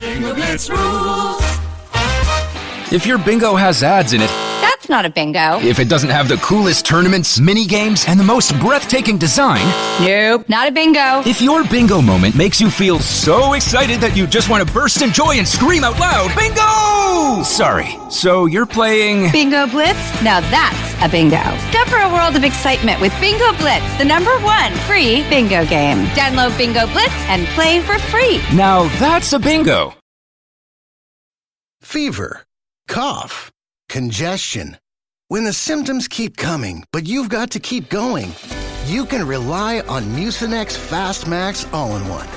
Bingo Blitz rules. If your bingo has ads in it, That's not a bingo. if it doesn't have the coolest tournaments, mini games, and the most breathtaking design, Nope, not a bingo. if your bingo moment makes you feel so excited that you just want to burst in joy and scream out loud, bingo! Sorry, so you're playing... Bingo Blitz? Now that's a bingo. Discover a world of excitement with Bingo Blitz, the #1 free bingo game. Download Bingo Blitz and play for free. Now that's a bingo. Fever, cough, congestion. When the symptoms keep coming, but you've got to keep going, you can rely on Mucinex Fast Max All-in-One.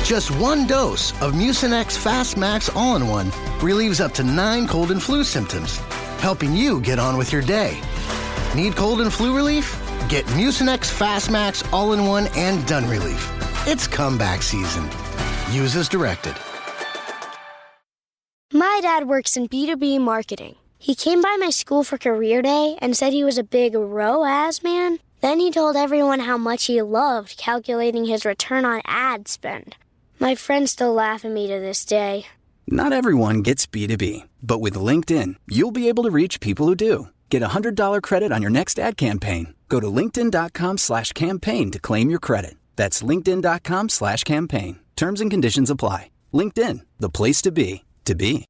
Just one dose of Mucinex Fast Max All-in-One relieves up to 9 cold and flu symptoms, helping you get on with your day. Need cold and flu relief? Get Mucinex Fast Max All-in-One and Done Relief. It's comeback season. Use as directed. My dad works in B2B marketing. He came by my school for career day and said he was a big ROAS man. Then he told everyone how much he loved calculating his return on ad spend. My friends still laugh at me to this day. Not everyone gets B2B, but with LinkedIn, you'll be able to reach people who do. Get a $100 credit on your next ad campaign. Go to linkedin.com/campaign to claim your credit. That's linkedin.com/campaign. Terms and conditions apply. LinkedIn, the place to be, to be.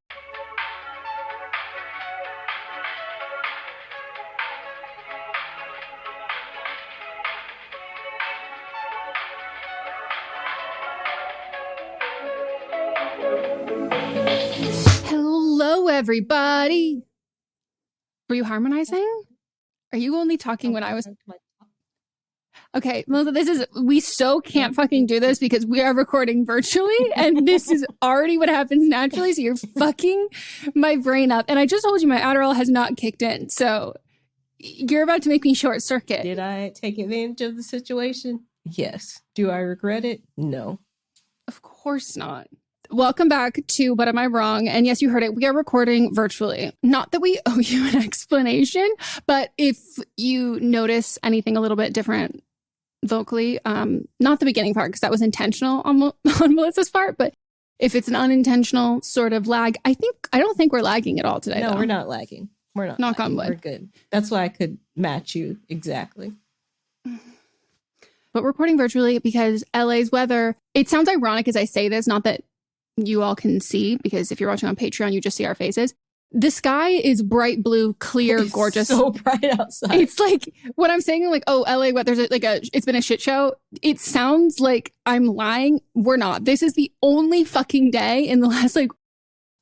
Hello, everybody. Were you harmonizing? Are you only talking when I was... Okay, Melissa, we so can't fucking do this because we are recording virtually and this is already what happens naturally. So you're fucking my brain up. And I just told you my Adderall has not kicked in. So you're about to make me short circuit. Did I take advantage of the situation? Yes. Do I regret it? No. Of course not. Welcome back to What Am I Wrong? And yes, you heard it. We are recording virtually. Not that we owe you an explanation, but if you notice anything a little bit different vocally, not the beginning part, because that was intentional on Melissa's part, but if it's an unintentional sort of lag, I don't think we're lagging at all today. No, though. we're not lagging. We're not. Knock on wood. We're good. That's why I could match you exactly. But we're recording virtually because LA's weather, it sounds ironic as I say this, not that you all can see, because if you're watching on Patreon, you just see our faces. The sky is bright blue, clear, It's gorgeous. so bright outside. It's like when I'm saying like, oh, LA, what there's it's been a shit show. It sounds like I'm lying. We're not. This is the only fucking day in the last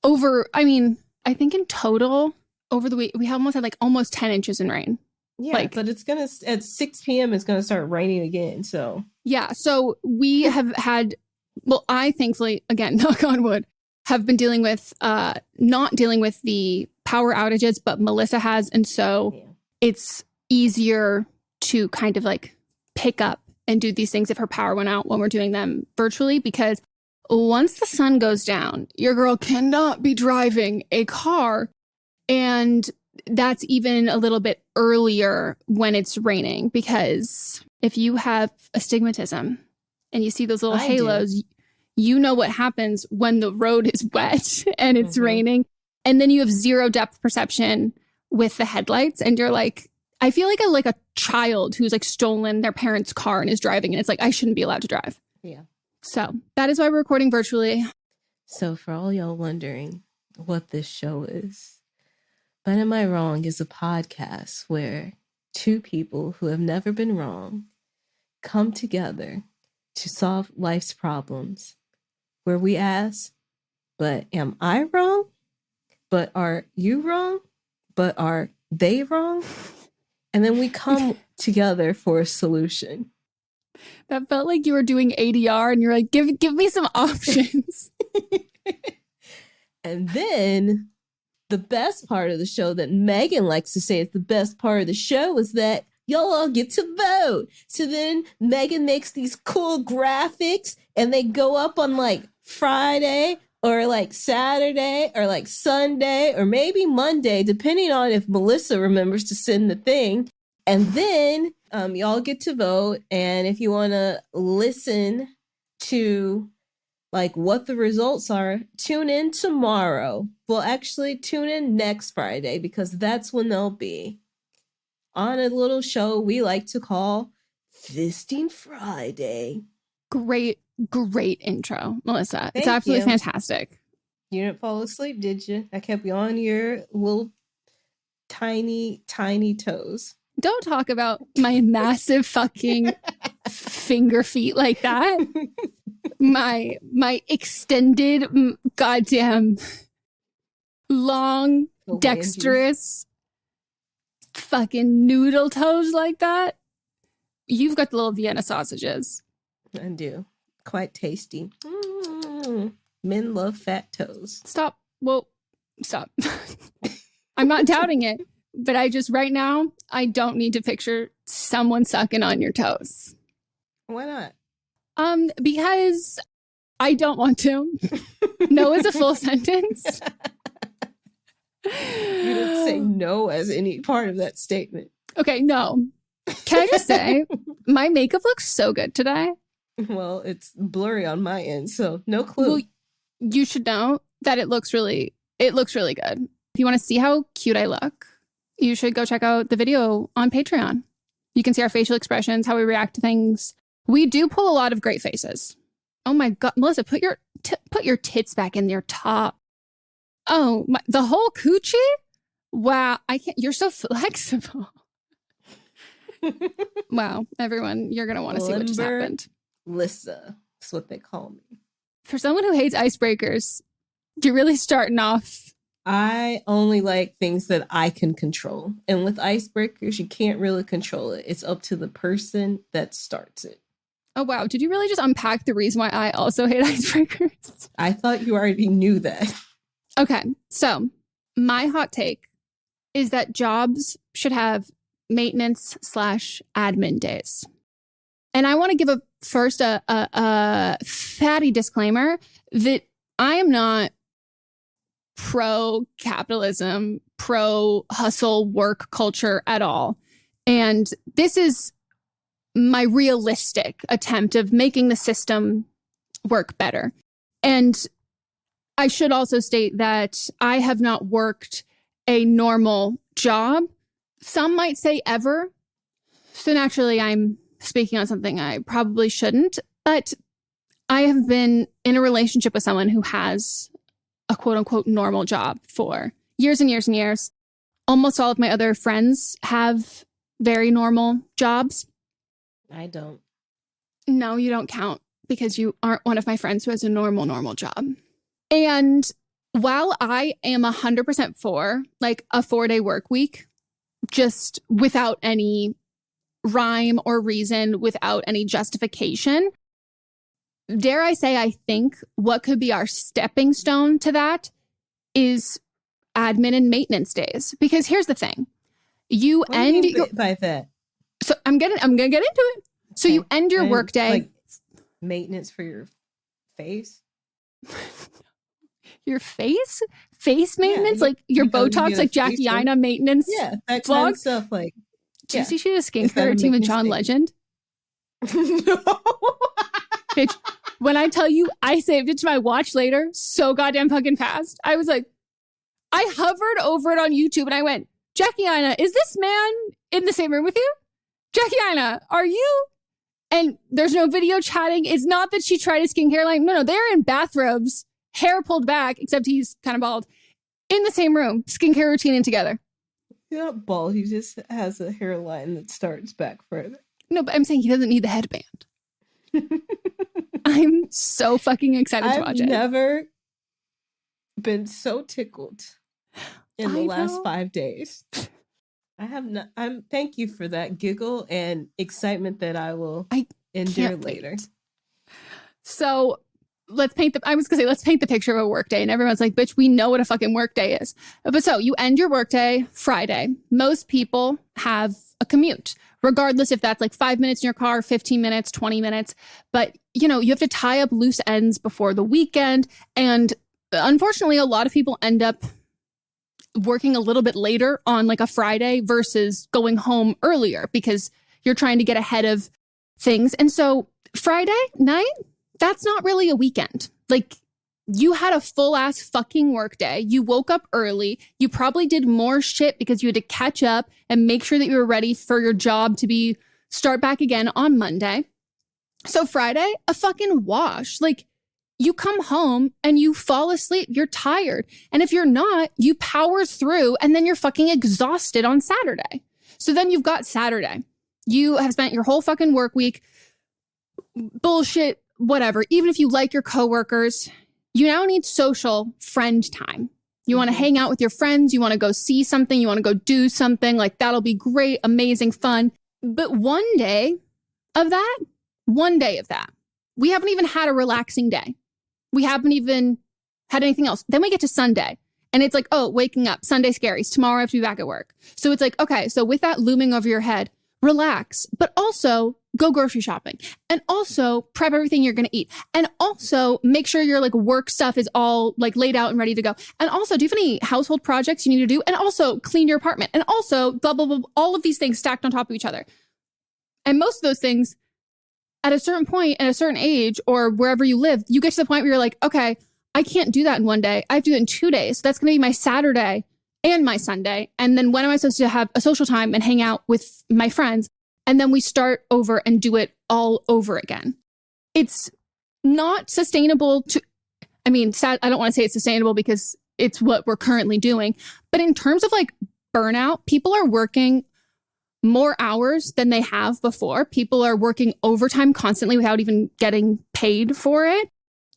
I think in total over the week, we almost had almost 10 inches in rain. Yeah, but it's going to, at 6 p.m., it's going to start raining again. So, yeah. So we have had, I thankfully, again, knock on wood, have been dealing with, not dealing with the power outages, but Melissa has. And so it's easier to kind of pick up and do these things if her power went out when we're doing them virtually, because once the sun goes down, your girl cannot be driving a car. And that's even a little bit earlier when it's raining, because if you have astigmatism and you see those little halos, you know what happens when the road is wet and it's raining. And then you have zero depth perception with the headlights. And you're I feel like a child who's stolen their parents' car and is driving. And it's I shouldn't be allowed to drive. yeah. So that is why we're recording virtually. So for all y'all wondering what this show is, But Am I Wrong is a podcast where two people who have never been wrong come together to solve life's problems, where we ask, but am I wrong? But are you wrong? But are they wrong? And then we come together for a solution. That felt like you were doing ADR and you're give me some options. And then the best part of the show that Meghan likes to say is the best part of the show is that y'all all get to vote. So then Meghan makes these cool graphics and they go up on Friday or Saturday or Sunday or maybe Monday, depending on if Melissa remembers to send the thing. And then y'all get to vote. And if you want to listen to like what the results are, tune in tomorrow. Well, actually, tune in next Friday because that's when they'll be on a little show we like to call Fisting Friday. Great intro, Melissa. It's Thank absolutely you. fantastic. You didn't fall asleep, did you? I kept you on your little tiny toes. Don't talk about my massive fucking finger feet like that. My extended goddamn long dexterous fucking noodle toes like that. You've got the little Vienna sausages. I do. Quite tasty. Men love fat toes. Stop. Well, stop. I'm not doubting it, but I just right now, I don't need to picture someone sucking on your toes. Why not? Because I don't want to. No is a full sentence. You didn't say no as any part of that statement. Okay, no. Can I just say, my makeup looks so good today. Well, it's blurry on my end, so no clue. Well, you should know that it looks really good. If you want to see how cute I look, you should go check out the video on Patreon. You can see our facial expressions, how we react to things. We do pull a lot of great faces. Oh my God, Melissa, put your tits back in your top. Oh, the whole coochie? Wow, I can't. You're so flexible. Wow, everyone, you're gonna want to see what just happened. Lissa, that's what they call me. For someone who hates icebreakers, you're really starting off. I only like things that I can control. And with icebreakers, you can't really control it. It's up to the person that starts it. Oh, wow. Did you really just unpack the reason why I also hate icebreakers? I thought you already knew that. Okay. So my hot take is that jobs should have maintenance/admin days. And I want to give a fatty disclaimer that I am not pro-capitalism, pro-hustle work culture at all. And this is my realistic attempt of making the system work better. And I should also state that I have not worked a normal job. Some might say ever. So naturally, I'm speaking on something I probably shouldn't. But I have been in a relationship with someone who has a quote unquote normal job for years and years and years. Almost all of my other friends have very normal jobs. I don't. No, you don't count because you aren't one of my friends who has a normal job. And while I am 100% for like a 4-day work week, just without any rhyme or reason, without any justification, dare I say, I think what could be our stepping stone to that is admin and maintenance days. Because here's the thing. What do you mean by that? So I'm gonna get into it. So you end your workday. Like maintenance for your face? Your face? Face maintenance? Yeah, like your because you Botox, get like a Jackie face Ina maintenance Yeah, that vlog? kind of stuff. Like, Do you see she did a Is that skincare a routine with maintenance John thing? Legend? No. Bitch, when I tell you I saved it to my watch later so goddamn fucking fast, I was like, I hovered over it on YouTube and I went, Jackie Ina, is this man in the same room with you? Jackie Ina, are you? And there's no video chatting. It's not that she tried a skincare line. No, they're in bathrobes, hair pulled back, except he's kind of bald, in the same room, skincare routine together. He's not bald. He just has a hairline that starts back further. No, but I'm saying he doesn't need the headband. I'm so fucking excited to watch it. I've never been so tickled in the last 5 days. I have not. Thank you for that giggle and excitement that I will endure later. Wait. So let's paint the picture of a workday. And everyone's like, bitch, we know what a fucking workday is. But so you end your workday Friday. Most people have a commute, regardless if that's like 5 minutes in your car, 15 minutes, 20 minutes. But, you know, you have to tie up loose ends before the weekend. And unfortunately, a lot of people end up working a little bit later on like a Friday versus going home earlier because you're trying to get ahead of things. And so Friday night, that's not really a weekend. Like, you had a full ass fucking work day. You woke up early. You probably did more shit because you had to catch up and make sure that you were ready for your job to start back again on Monday. So Friday, a fucking wash. Like, you come home and you fall asleep. You're tired. And if you're not, you power through and then you're fucking exhausted on Saturday. So then you've got Saturday. You have spent your whole fucking work week, bullshit, whatever. Even if you like your coworkers, you now need social friend time. You want to hang out with your friends. You want to go see something. You want to go do something. Like, that'll be great, amazing, fun. But one day of that, we haven't even had a relaxing day. We haven't even had anything else. Then we get to Sunday and it's like, oh, waking up, Sunday scaries. Tomorrow I have to be back at work. So it's like, okay, so with that looming over your head, relax, but also go grocery shopping and also prep everything you're going to eat. And also make sure your like work stuff is all like laid out and ready to go. And also, do you have any household projects you need to do? And also clean your apartment. And also blah, blah, blah, all of these things stacked on top of each other. And most of those things at a certain point, at a certain age or wherever you live, you get to the point where you're like, okay, I can't do that in one day. I have to do it in 2 days. So that's going to be my Saturday and my Sunday. And then when am I supposed to have a social time and hang out with my friends? And then we start over and do it all over again. It's not sustainable I don't want to say it's sustainable because it's what we're currently doing. But in terms of like burnout, people are working more hours than they have before. People are working overtime constantly without even getting paid for it.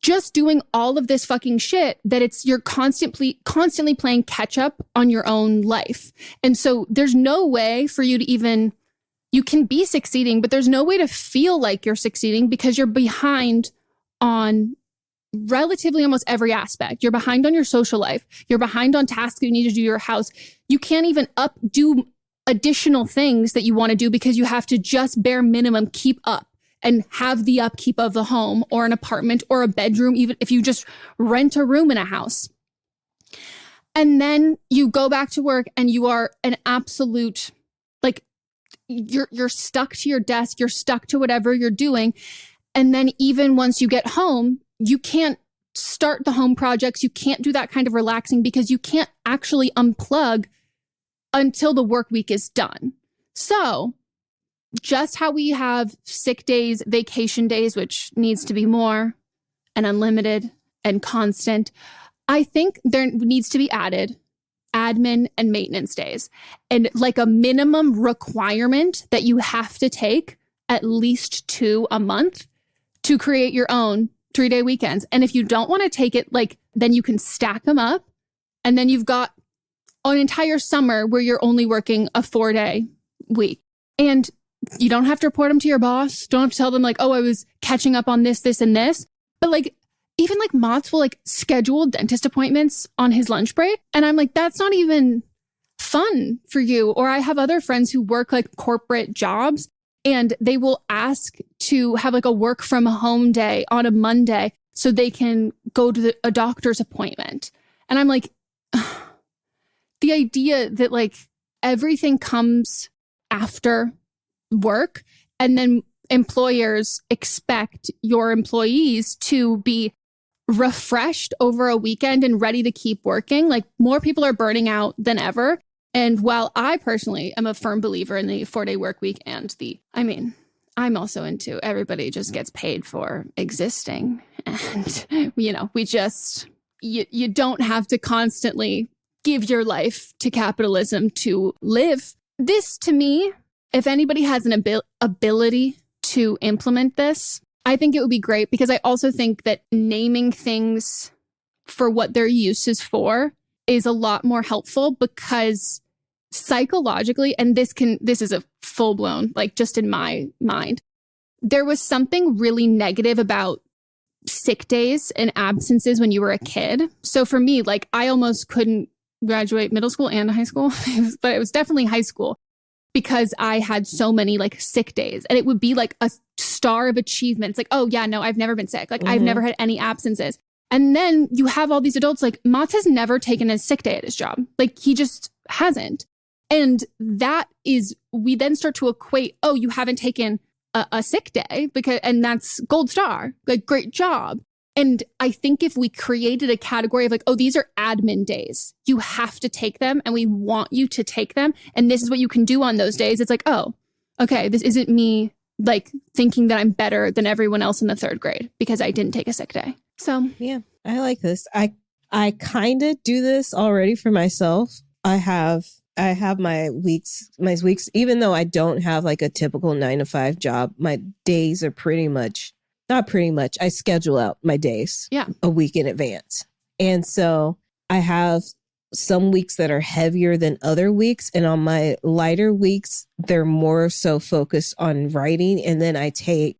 Just doing all of this fucking shit that you're constantly playing catch up on your own life. And so there's no way for you to even, you can be succeeding, but there's no way to feel like you're succeeding because you're behind on relatively almost every aspect. You're behind on your social life. You're behind on tasks you need to do your house. You can't even do additional things that you want to do because you have to just bare minimum keep up and have the upkeep of the home or an apartment or a bedroom, even if you just rent a room in a house. And then you go back to work and you are an absolute, like, you're stuck to your desk, you're stuck to whatever you're doing. And then even once you get home, you can't start the home projects. You can't do that kind of relaxing because you can't actually unplug until the work week is done. So just how we have sick days, vacation days, which needs to be more and unlimited and constant, I think there needs to be added admin and maintenance days and like a minimum requirement that you have to take at least 2 a month to create your own 3-day weekends. And if you don't want to take it, like, then you can stack them up and then you've got an entire summer where you're only working a 4-day week. And you don't have to report them to your boss. Don't have to tell them like, oh, I was catching up on this, this, and this. But like, even like Mott's will like schedule dentist appointments on his lunch break. And I'm like, that's not even fun for you. Or I have other friends who work like corporate jobs and they will ask to have like a work from home day on a Monday so they can go to a doctor's appointment. And I'm like, the idea that like everything comes after work and then employers expect your employees to be refreshed over a weekend and ready to keep working. Like, more people are burning out than ever. And while I personally am a firm believer in the 4-day work week and I'm also into everybody just gets paid for existing. And, you don't have to constantly give your life to capitalism to live. This, to me, if anybody has an ability to implement this, I think it would be great because I also think that naming things for what their use is for is a lot more helpful because psychologically, and this is a full blown, like just in my mind, there was something really negative about sick days and absences when you were a kid. So for me, like I almost couldn't graduate middle school and high school, but it was definitely high school because I had so many like sick days and it would be like a star of achievements. Like, oh yeah, no, I've never been sick. Like I've never had any absences. And then you have all these adults like Mats has never taken a sick day at his job. Like he just hasn't. And that is, we then start to equate, oh, you haven't taken a sick day and that's gold star, like great job. And I think if we created a category of like, oh, these are admin days, you have to take them and we want you to take them. And this is what you can do on those days. It's like, oh, okay, this isn't me like thinking that I'm better than everyone else in the third grade because I didn't take a sick day. So yeah, I like this. I kind of do this already for myself. I have my weeks, even though I don't have like a typical 9-to-5 job, my days are I schedule out my days a week in advance. And so I have some weeks that are heavier than other weeks. And on my lighter weeks, they're more so focused on writing. And then I take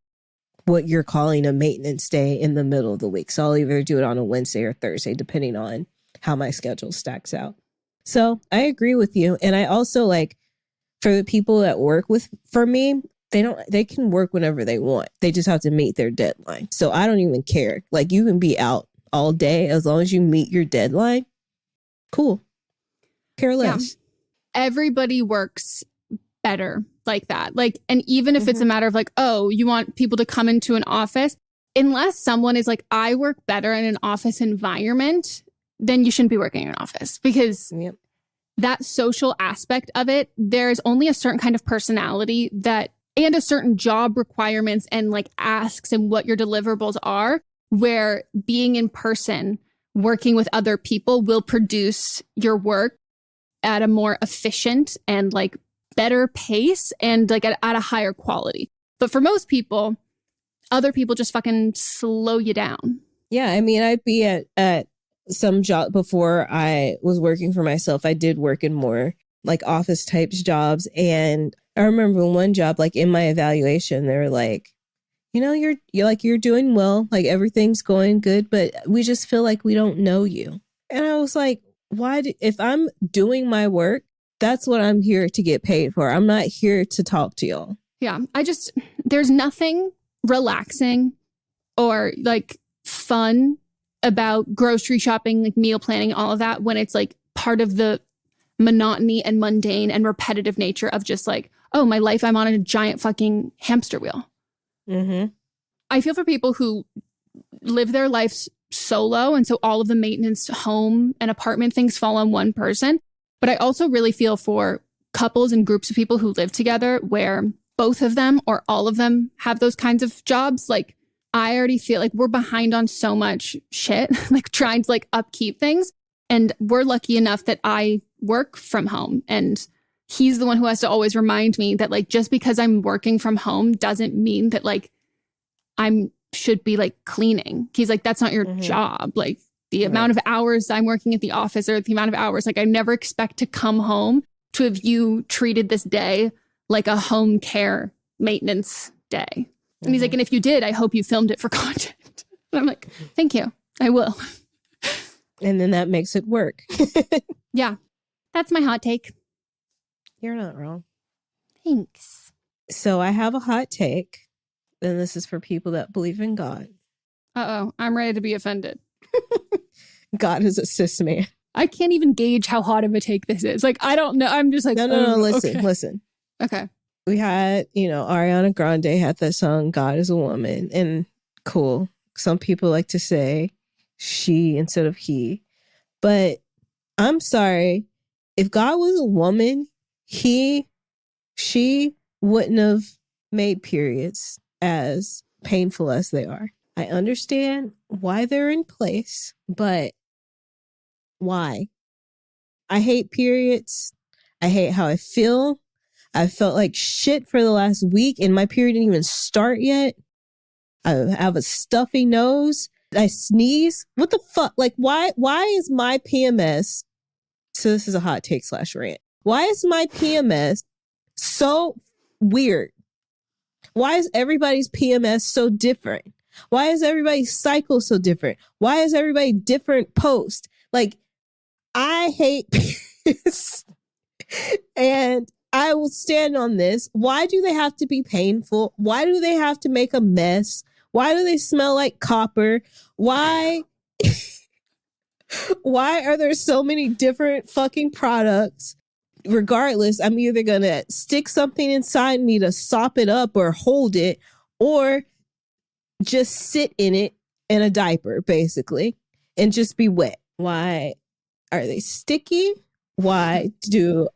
what you're calling a maintenance day in the middle of the week. So I'll either do it on a Wednesday or Thursday, depending on how my schedule stacks out. So I agree with you. And I also like for the people that work for me, they can work whenever they want. They just have to meet their deadline. So I don't even care. Like you can be out all day as long as you meet your deadline. Cool. Care less. Yeah. Everybody works better like that. Like, and even if it's a matter of like, oh, you want people to come into an office, unless someone is like, I work better in an office environment, then you shouldn't be working in an office because that social aspect of it, there's only a certain kind of personality and a certain job requirements and like asks and what your deliverables are, where being in person, working with other people will produce your work at a more efficient and like better pace and like at a higher quality. But for most people, other people just fucking slow you down. Yeah, I mean, I'd be at some job before I was working for myself. I did work in more like office types jobs. And I remember one job, like in my evaluation, they were like, you know, you're doing well, like everything's going good, but we just feel like we don't know you. And I was like, if I'm doing my work, that's what I'm here to get paid for. I'm not here to talk to y'all. Yeah. There's nothing relaxing or like fun about grocery shopping, like meal planning, all of that, when it's like part of the monotony and mundane and repetitive nature of just like, oh, my life, I'm on a giant fucking hamster wheel. Mm-hmm. I feel for people who live their lives solo. And so all of the maintenance, home and apartment things fall on one person. But I also really feel for couples and groups of people who live together where both of them or all of them have those kinds of jobs. Like I already feel like we're behind on so much shit, like trying to like upkeep things. And we're lucky enough that I work from home and he's the one who has to always remind me that like, just because I'm working from home doesn't mean that like should be like cleaning. He's like, that's not your job. Like the amount of hours I'm working at the office or the amount of hours, like I never expect to come home to have you treated this day like a home care maintenance day. And he's like, and if you did, I hope you filmed it for content. And I'm like, thank you. I will. And then that makes it work. Yeah. That's my hot take. You're not wrong. Thanks. So I have a hot take. And this is for people that believe in God. Uh-oh. I'm ready to be offended. God is a cis man. I can't even gauge how hot of a take this is. Like, I don't know. I'm just like, no, listen. Okay. We had, Ariana Grande had that song, God is a Woman. And cool. Some people like to say she instead of he. But I'm sorry. If God was a woman, she wouldn't have made periods as painful as they are. I understand why they're in place, but why? I hate periods. I hate how I feel. I felt like shit for the last week and my period didn't even start yet. I have a stuffy nose. I sneeze. What the fuck? Like, why is my PMS? So this is a hot take / rant. Why is my PMS so weird? Why is everybody's PMS so different? Why is everybody's cycle so different? Why is everybody different post? Like, I hate periods. And I will stand on this. Why do they have to be painful? Why do they have to make a mess? Why do they smell like copper? Why are there so many different fucking products? Regardless, I'm either going to stick something inside me to sop it up or hold it, or just sit in it in a diaper, basically, and just be wet? Why are they sticky? Why do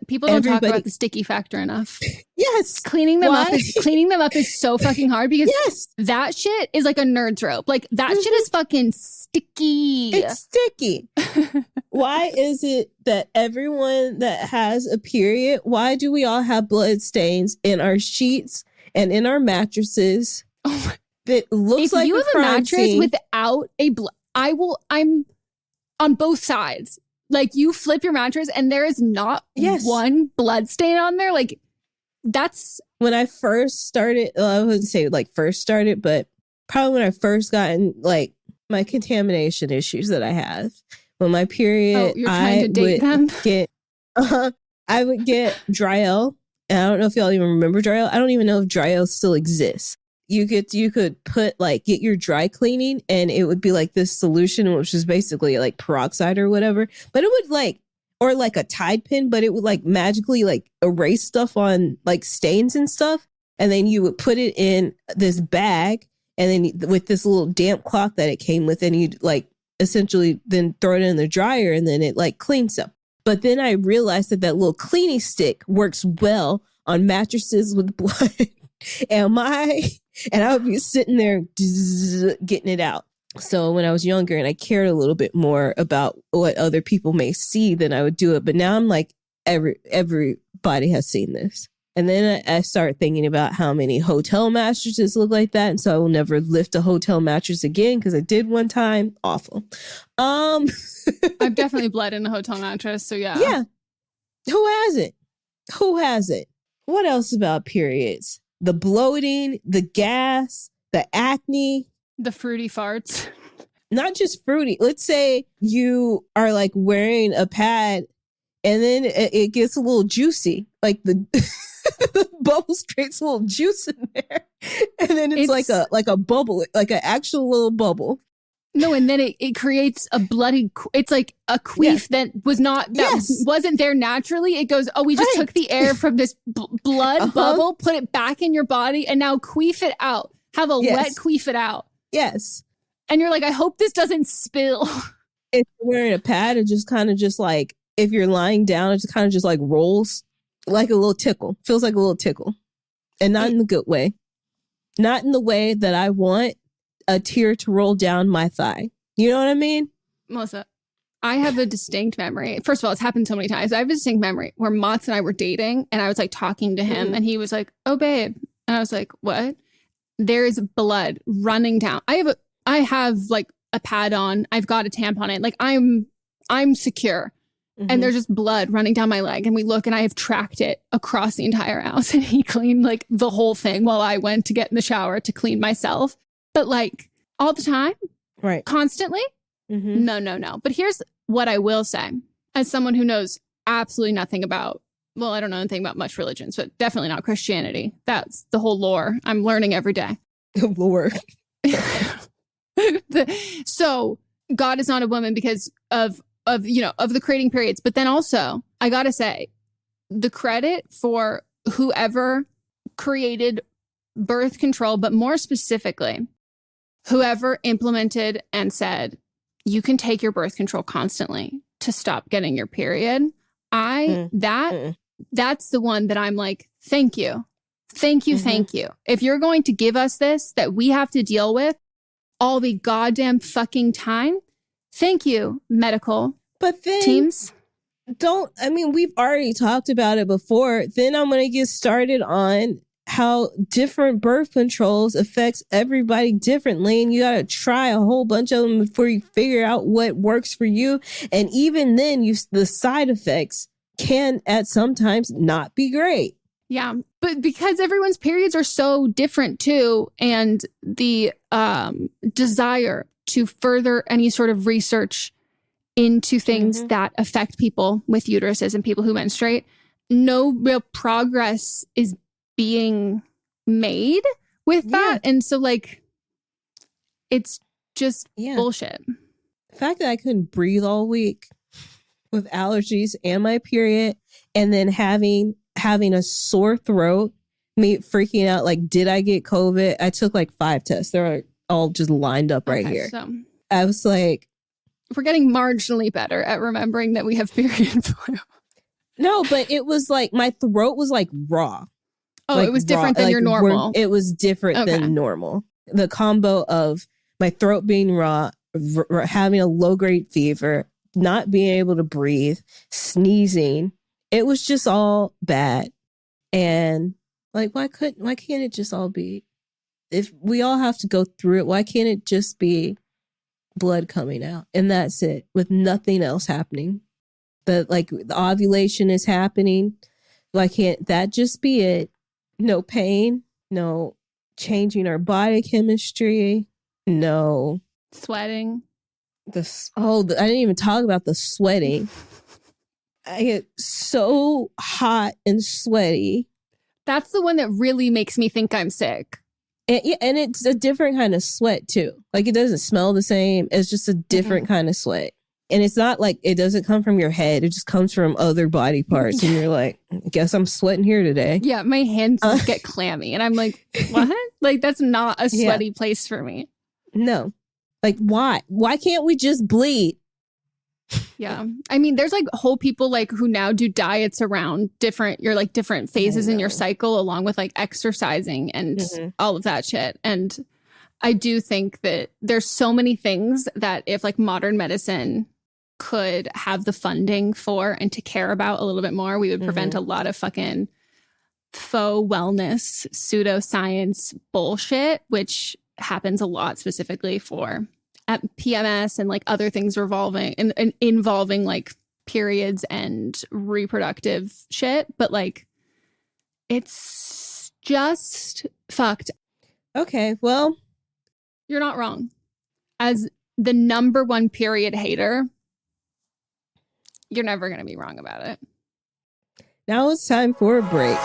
people don't talk about the sticky factor enough? Yes. Cleaning them up is so fucking hard because that shit is like a nerd's rope. Like that shit is fucking sticky. It's sticky. Why is it that everyone that has a period, why do we all have blood stains in our sheets and in our mattresses? That looks like you a have a mattress scene without a I'm on both sides. Like you flip your mattress and there is not one blood stain on there. Like that's when I first started. I wouldn't say like first started, but probably when I first gotten like my contamination issues that I have. When my period, you're trying to date them? I would get Dryl. And I don't know if y'all even remember Dryl. I don't even know if Dryl still exists. You could put like get your dry cleaning and it would be like this solution, which is basically like peroxide or whatever. But it would like, or like a Tide pen, but it would like magically like erase stuff on like stains and stuff. And then you would put it in this bag and then with this little damp cloth that it came with, and you'd like essentially then throw it in the dryer and then it like cleans up. But then I realized that little cleaning stick works well on mattresses with blood. And I would be sitting there getting it out. So when I was younger and I cared a little bit more about what other people may see, then I would do it. But now I'm like, everybody has seen this. And then I start thinking about how many hotel mattresses look like that. And so I will never lift a hotel mattress again because I did one time. Awful. I've definitely bled in a hotel mattress. So yeah. Yeah. Who hasn't? What else about periods? The bloating, the gas, the acne. The fruity farts. Not just fruity. Let's say you are like wearing a pad and then it gets a little juicy. Like the bubbles creates a little juice in there. And then it's like a bubble, like an actual little bubble. No, and then it creates a bloody, it's like a queef that wasn't there naturally. It goes, we just took the air from this blood bubble, put it back in your body, and now queef it out. Have a wet queef it out. Yes. And you're like, I hope this doesn't spill. If you're wearing a pad, it just kind of just like, if you're lying down, it just kind of just like rolls like a little tickle. Feels like a little tickle. And not in the good way. Not in the way that I want a tear to roll down my thigh. You know what I mean? Melissa, I have a distinct memory. First of all, it's happened so many times. I have a distinct memory where Mats and I were dating and I was like talking to him and he was like, oh, babe. And I was like, what? There's blood running down. I have like a pad on. I've got a tampon in. Like I'm secure. And there's just blood running down my leg. And we look and I have tracked it across the entire house. And he cleaned like the whole thing while I went to get in the shower to clean myself. But like all the time, right? Constantly? No. But here's what I will say. As someone who knows absolutely nothing about, well, I don't know anything about much religions, but definitely not Christianity. That's the whole lore. I'm learning every day. Lore. So God is not a woman because of the creating periods. But then also, I got to say, the credit for whoever created birth control, but more specifically, whoever implemented and said, you can take your birth control constantly to stop getting your period. That's the one that I'm like, thank you. Thank you. Thank you. If you're going to give us this that we have to deal with all the goddamn fucking time, thank you, medical teams. We've already talked about it before. Then I'm going to get started on how different birth controls affects everybody differently. And you got to try a whole bunch of them before you figure out what works for you. And even then, the side effects can at sometimes not be great. Yeah, but because everyone's periods are so different too, and the desire to further any sort of research into things that affect people with uteruses and people who menstruate, no real progress is being made with that. And so like, it's just bullshit. The fact that I couldn't breathe all week with allergies and my period, and then having a sore throat, me freaking out like, did I get COVID? I took like 5 tests. They're like, all just lined up right here. So I was like, we're getting marginally better at remembering that we have period flu. No, but it was like my throat was like raw. Oh, like it was different raw, than like your normal. It was different than normal. The combo of my throat being raw, having a low-grade fever, not being able to breathe, sneezing. It was just all bad. And like, why can't it just all be, if we all have to go through it, why can't it just be blood coming out? And that's it, with nothing else happening. That like the ovulation is happening. Why can't that just be it? No pain, no changing our body chemistry, no sweating. I didn't even talk about the sweating. I get so hot and sweaty. That's the one that really makes me think I'm sick. And it's a different kind of sweat too. Like it doesn't smell the same. It's just a different kind of sweat. And it's not like it doesn't come from your head. It just comes from other body parts. And you're like, I guess I'm sweating here today. Yeah, my hands get clammy. And I'm like, what? Like, that's not a sweaty place for me. No. Like, why? Why can't we just bleed? Yeah. I mean, there's like whole people like who now do diets around different phases in your cycle, along with like exercising and all of that shit. And I do think that there's so many things that if like modern medicine could have the funding for and to care about a little bit more, we would prevent a lot of fucking faux wellness, pseudoscience bullshit, which happens a lot specifically for PMS and like other things involving like periods and reproductive shit. But like, it's just fucked. Okay, well, you're not wrong. As the number one period hater, you're never going to be wrong about it. Now it's time for a break.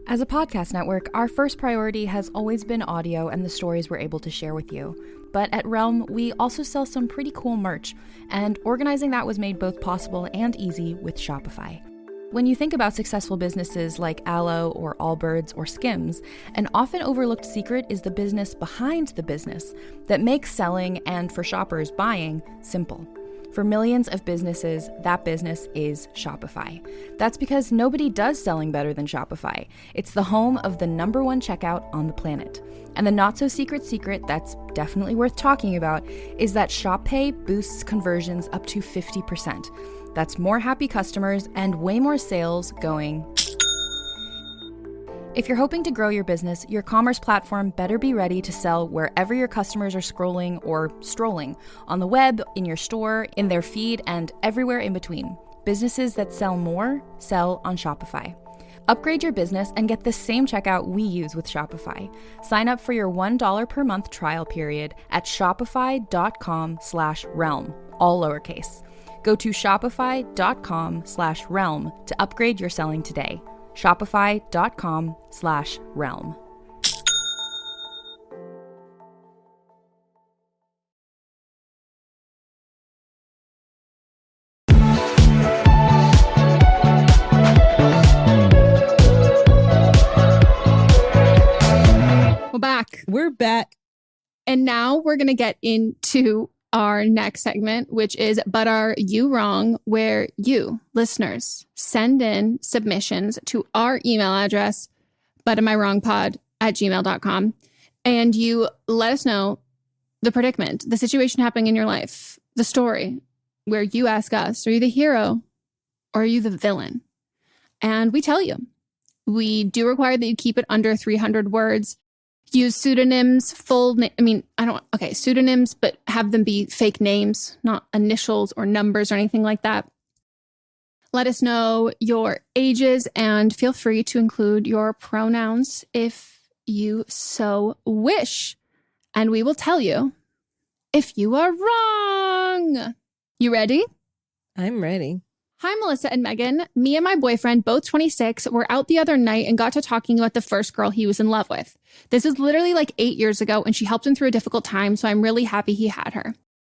As a podcast network, our first priority has always been audio and the stories we're able to share with you. But at Realm, we also sell some pretty cool merch, and organizing that was made both possible and easy with Shopify. When you think about successful businesses like Aloe or Allbirds or Skims, an often overlooked secret is the business behind the business that makes selling and, for shoppers, buying simple. For millions of businesses, that business is Shopify. That's because nobody does selling better than Shopify. It's the home of the #1 checkout on the planet. And the not-so-secret secret that's definitely worth talking about is that Shop Pay boosts conversions up to 50%. That's more happy customers and way more sales going. If you're hoping to grow your business, your commerce platform better be ready to sell wherever your customers are scrolling or strolling, on the web, in your store, in their feed, and everywhere in between. Businesses that sell more, sell on Shopify. Upgrade your business and get the same checkout we use with Shopify. Sign up for your $1 per month trial period at shopify.com/realm, all lowercase. Go to shopify.com/realm to upgrade your selling today. Shopify.com/realm. We're back. And now we're going to get into our next segment, which is But Are You Wrong?, where you, listeners, send in submissions to our email address, butamiwrongpod@gmail.com, and you let us know the predicament, the situation happening in your life, the story, where you ask us, are you the hero or are you the villain? And we tell you. We do require that you keep it under 300 words. Use pseudonyms, pseudonyms, but have them be fake names, not initials or numbers or anything like that. Let us know your ages and feel free to include your pronouns if you so wish. And we will tell you if you are wrong. You ready? I'm ready. Hi, Melisa and Meghan. Me and my boyfriend, both 26, were out the other night and got to talking about the first girl he was in love with. This is literally like 8 years ago, and she helped him through a difficult time, so I'm really happy he had her.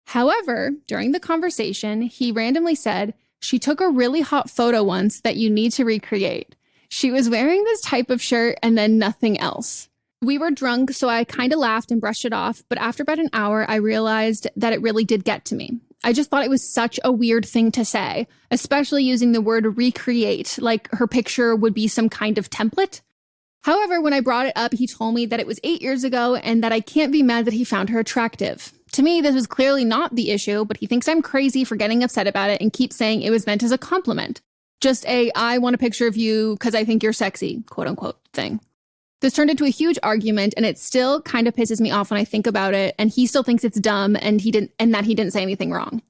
However, during the conversation, he randomly said, she took a really hot photo once that you need to recreate. She was wearing this type of shirt and then nothing else. We were drunk, so I kind of laughed and brushed it off. But after about an hour, I realized that it really did get to me. I just thought it was such a weird thing to say, especially using the word recreate, like her picture would be some kind of template. However, when I brought it up, he told me that it was 8 years ago and that I can't be mad that he found her attractive. To me, this was clearly not the issue, but he thinks I'm crazy for getting upset about it and keeps saying it was meant as a compliment. Just a, I want a picture of you because I think you're sexy, quote unquote thing. This turned into a huge argument, and it still kind of pisses me off when I think about it, and he still thinks it's dumb and that he didn't say anything wrong.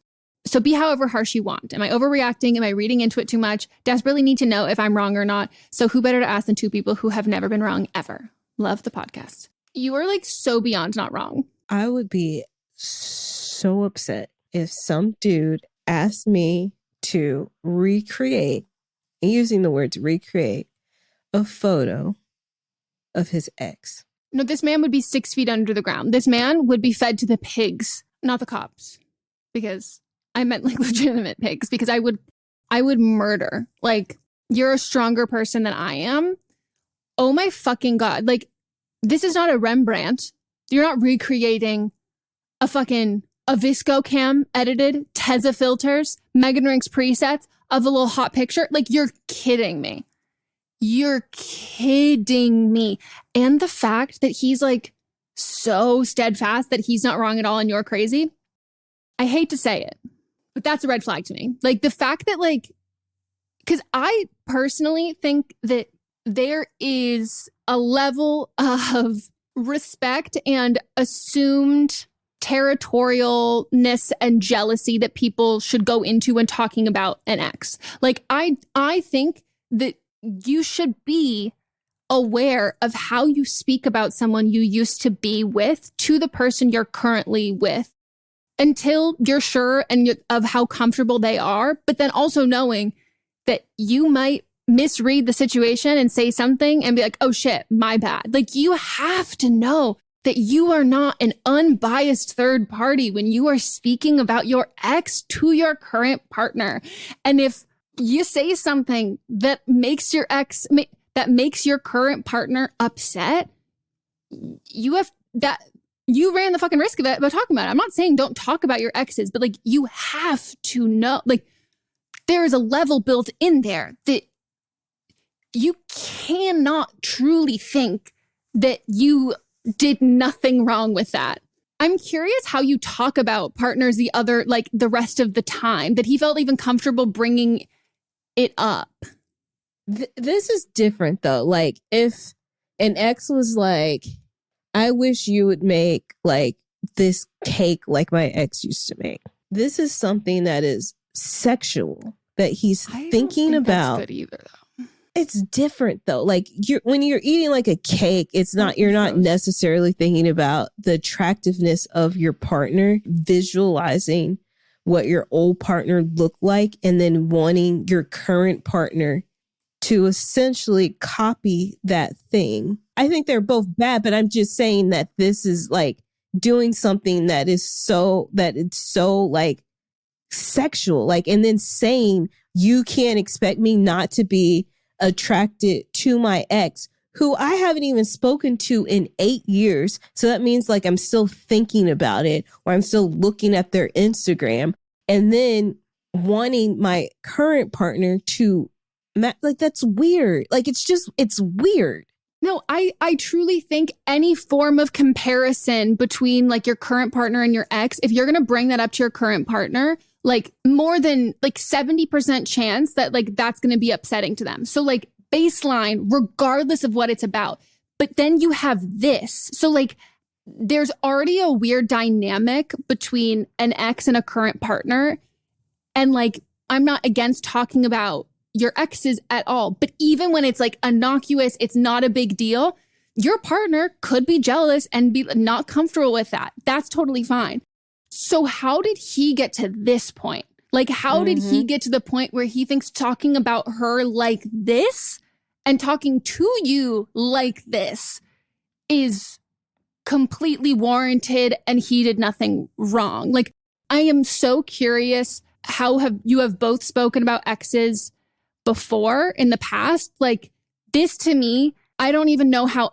So be however harsh you want. Am I overreacting? Am I reading into it too much? Desperately need to know if I'm wrong or not. So who better to ask than two people who have never been wrong ever? Love the podcast. You are like so beyond not wrong. I would be so upset if some dude asked me to recreate, using the words recreate, a photo of his ex. No, this man would be 6 feet under the ground. This man would be fed to the pigs, not the cops. Because I meant like legitimate pigs, because I would murder. Like, you're a stronger person than I am. Oh my fucking God. Like, this is not a Rembrandt. You're not recreating a Visco cam edited Tezza filters, Meghan Rinks presets of a little hot picture. Like, you're kidding me. You're kidding me. And the fact that he's like so steadfast that he's not wrong at all and you're crazy. I hate to say it, but that's a red flag to me. Like the fact that because I personally think that there is a level of respect and assumed territorialness and jealousy that people should go into when talking about an ex. Like I think that you should be aware of how you speak about someone you used to be with to the person you're currently with until you're sure of how comfortable they are, but then also knowing that you might misread the situation and say something and be like, oh shit, my bad. Like you have to know that you are not an unbiased third party when you are speaking about your ex to your current partner. And if you say something that makes your current partner upset, you ran the fucking risk of it by talking about it. I'm not saying don't talk about your exes, but like you have to know, like there is a level built in there that you cannot truly think that you did nothing wrong with that. I'm curious how you talk about partners the rest of the time, that he felt even comfortable bringing it up. This is different though. Like if an ex was like, I wish you would make like this cake like my ex used to make. This is something that is sexual that he's thinking about. That's good either though. It's different though. Like when you're eating like a cake, you're not necessarily thinking about the attractiveness of your partner, visualizing what your old partner looked like, and then wanting your current partner to essentially copy that thing. I think they're both bad, but I'm just saying that this is like doing something that it's so like sexual, like, and then saying you can't expect me not to be attracted to my ex, who I haven't even spoken to in 8 years. So that means like I'm still thinking about it, or I'm still looking at their Instagram, and then wanting my current partner to like, that's weird. Like, it's weird. No, I truly think any form of comparison between like your current partner and your ex, if you're going to bring that up to your current partner, like more than like 70% chance that like that's going to be upsetting to them. So like baseline, regardless of what it's about. But then you have this. So like there's already a weird dynamic between an ex and a current partner. And like, I'm not against talking about your exes at all. But even when it's like innocuous, it's not a big deal. Your partner could be jealous and be not comfortable with that. That's totally fine. So how did he get to this point? Like, how did he get to the point where he thinks talking about her like this and talking to you like this is completely warranted and he did nothing wrong? Like, I am so curious how you have both spoken about exes before in the past. Like this to me, I don't even know how,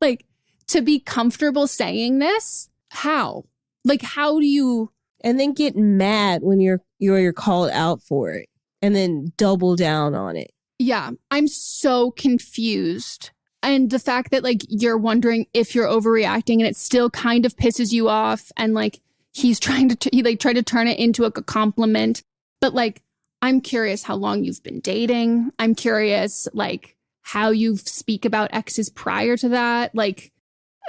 like to be comfortable saying this. How? Like, how do you? And then get mad when you're called out for it and then double down on it. Yeah, I'm so confused. And the fact that like you're wondering if you're overreacting and it still kind of pisses you off. And like he's trying to, he like tried to turn it into a compliment. But like, I'm curious how long you've been dating. I'm curious like how you speak about exes prior to that. Like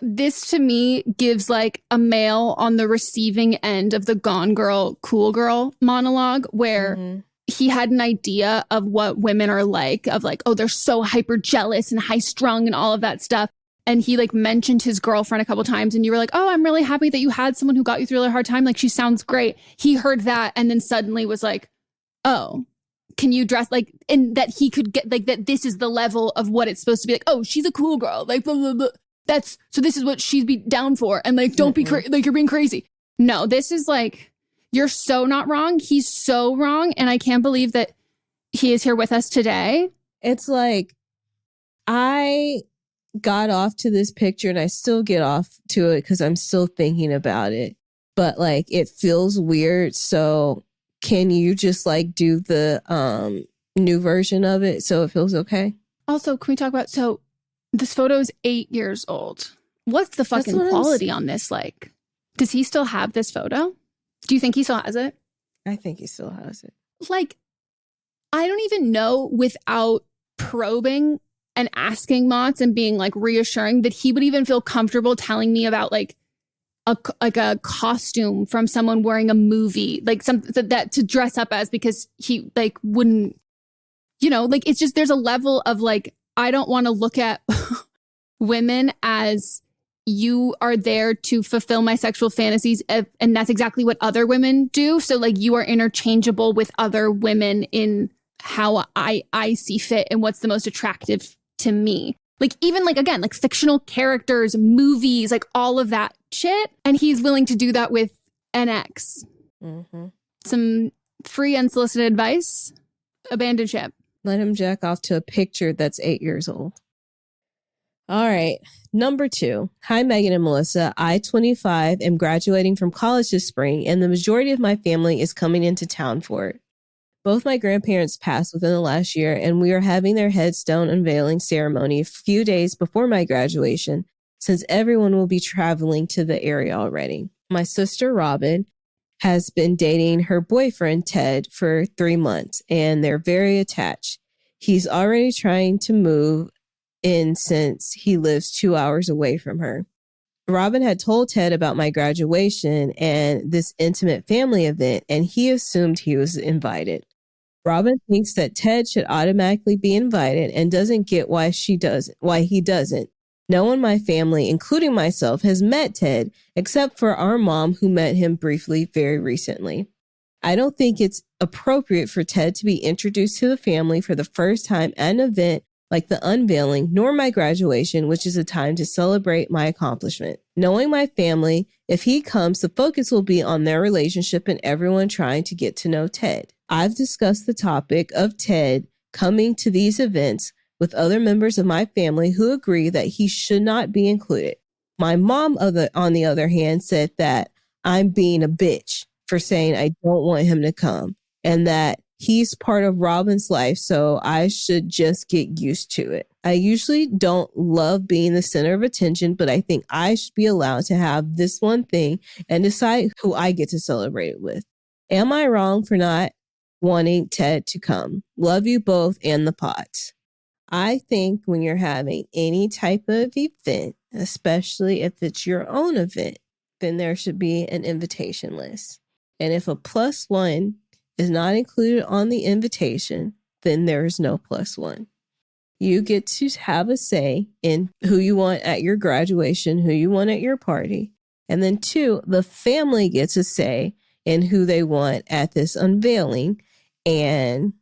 this to me gives like a male on the receiving end of the Gone Girl, Cool Girl monologue where he had an idea of what women are like, of like, oh, they're so hyper jealous and high strung and all of that stuff. And he like mentioned his girlfriend a couple times and you were like, oh, I'm really happy that you had someone who got you through a hard time. Like she sounds great. He heard that and then suddenly was like, oh, can you dress like, and that he could get like that this is the level of what it's supposed to be like, oh, she's a cool girl. Like, blah, blah, blah. So this is what she'd be down for. And like, don't be like, you're being crazy. No, this is like, you're so not wrong. He's so wrong. And I can't believe that he is here with us today. It's like, I got off to this picture and I still get off to it because I'm still thinking about it. But like, it feels weird. So can you just like do the new version of it so it feels okay? Also, can we talk about, so this photo is 8 years old. What's the fucking quality on this like? Does he still have this photo? Do you think he still has it? I think he still has it. Like, I don't even know without probing and asking Mott's and being like reassuring that he would even feel comfortable telling me about like a costume from someone wearing a movie, like something that to dress up as, because he like wouldn't, you know, like it's just there's a level of like, I don't want to look at women as you are there to fulfill my sexual fantasies. And that's exactly what other women do. So like you are interchangeable with other women in how I see fit and what's the most attractive to me. Like even like, again, like fictional characters, movies, like all of that shit. And he's willing to do that with an ex. Some free unsolicited advice, abandon ship. Let him jack off to a picture that's 8 years old. All right. Number 2. Hi, Meghan and Melissa. I, 25, am graduating from college this spring, and the majority of my family is coming into town for it. Both my grandparents passed within the last year, and we are having their headstone unveiling ceremony a few days before my graduation, since everyone will be traveling to the area already. My sister, Robin, has been dating her boyfriend, Ted, for 3 months, and they're very attached. He's already trying to move in since he lives 2 hours away from her. Robin had told Ted about my graduation and this intimate family event, and he assumed he was invited. Robin thinks that Ted should automatically be invited and doesn't get why he doesn't. No one in my family, including myself, has met Ted, except for our mom, who met him briefly very recently. I don't think it's appropriate for Ted to be introduced to the family for the first time at an event like the unveiling, nor my graduation, which is a time to celebrate my accomplishment. Knowing my family, if he comes, the focus will be on their relationship and everyone trying to get to know Ted. I've discussed the topic of Ted coming to these events with other members of my family who agree that he should not be included. My mom, on the other hand, said that I'm being a bitch for saying I don't want him to come and that he's part of Robin's life, so I should just get used to it. I usually don't love being the center of attention, but I think I should be allowed to have this one thing and decide who I get to celebrate it with. Am I wrong for not wanting Ted to come? Love you both and the pods. I think when you're having any type of event, especially if it's your own event, then there should be an invitation list. And if a +1 is not included on the invitation, then there is no +1. You get to have a say in who you want at your graduation, who you want at your party. And then 2, the family gets a say in who they want at this unveiling. And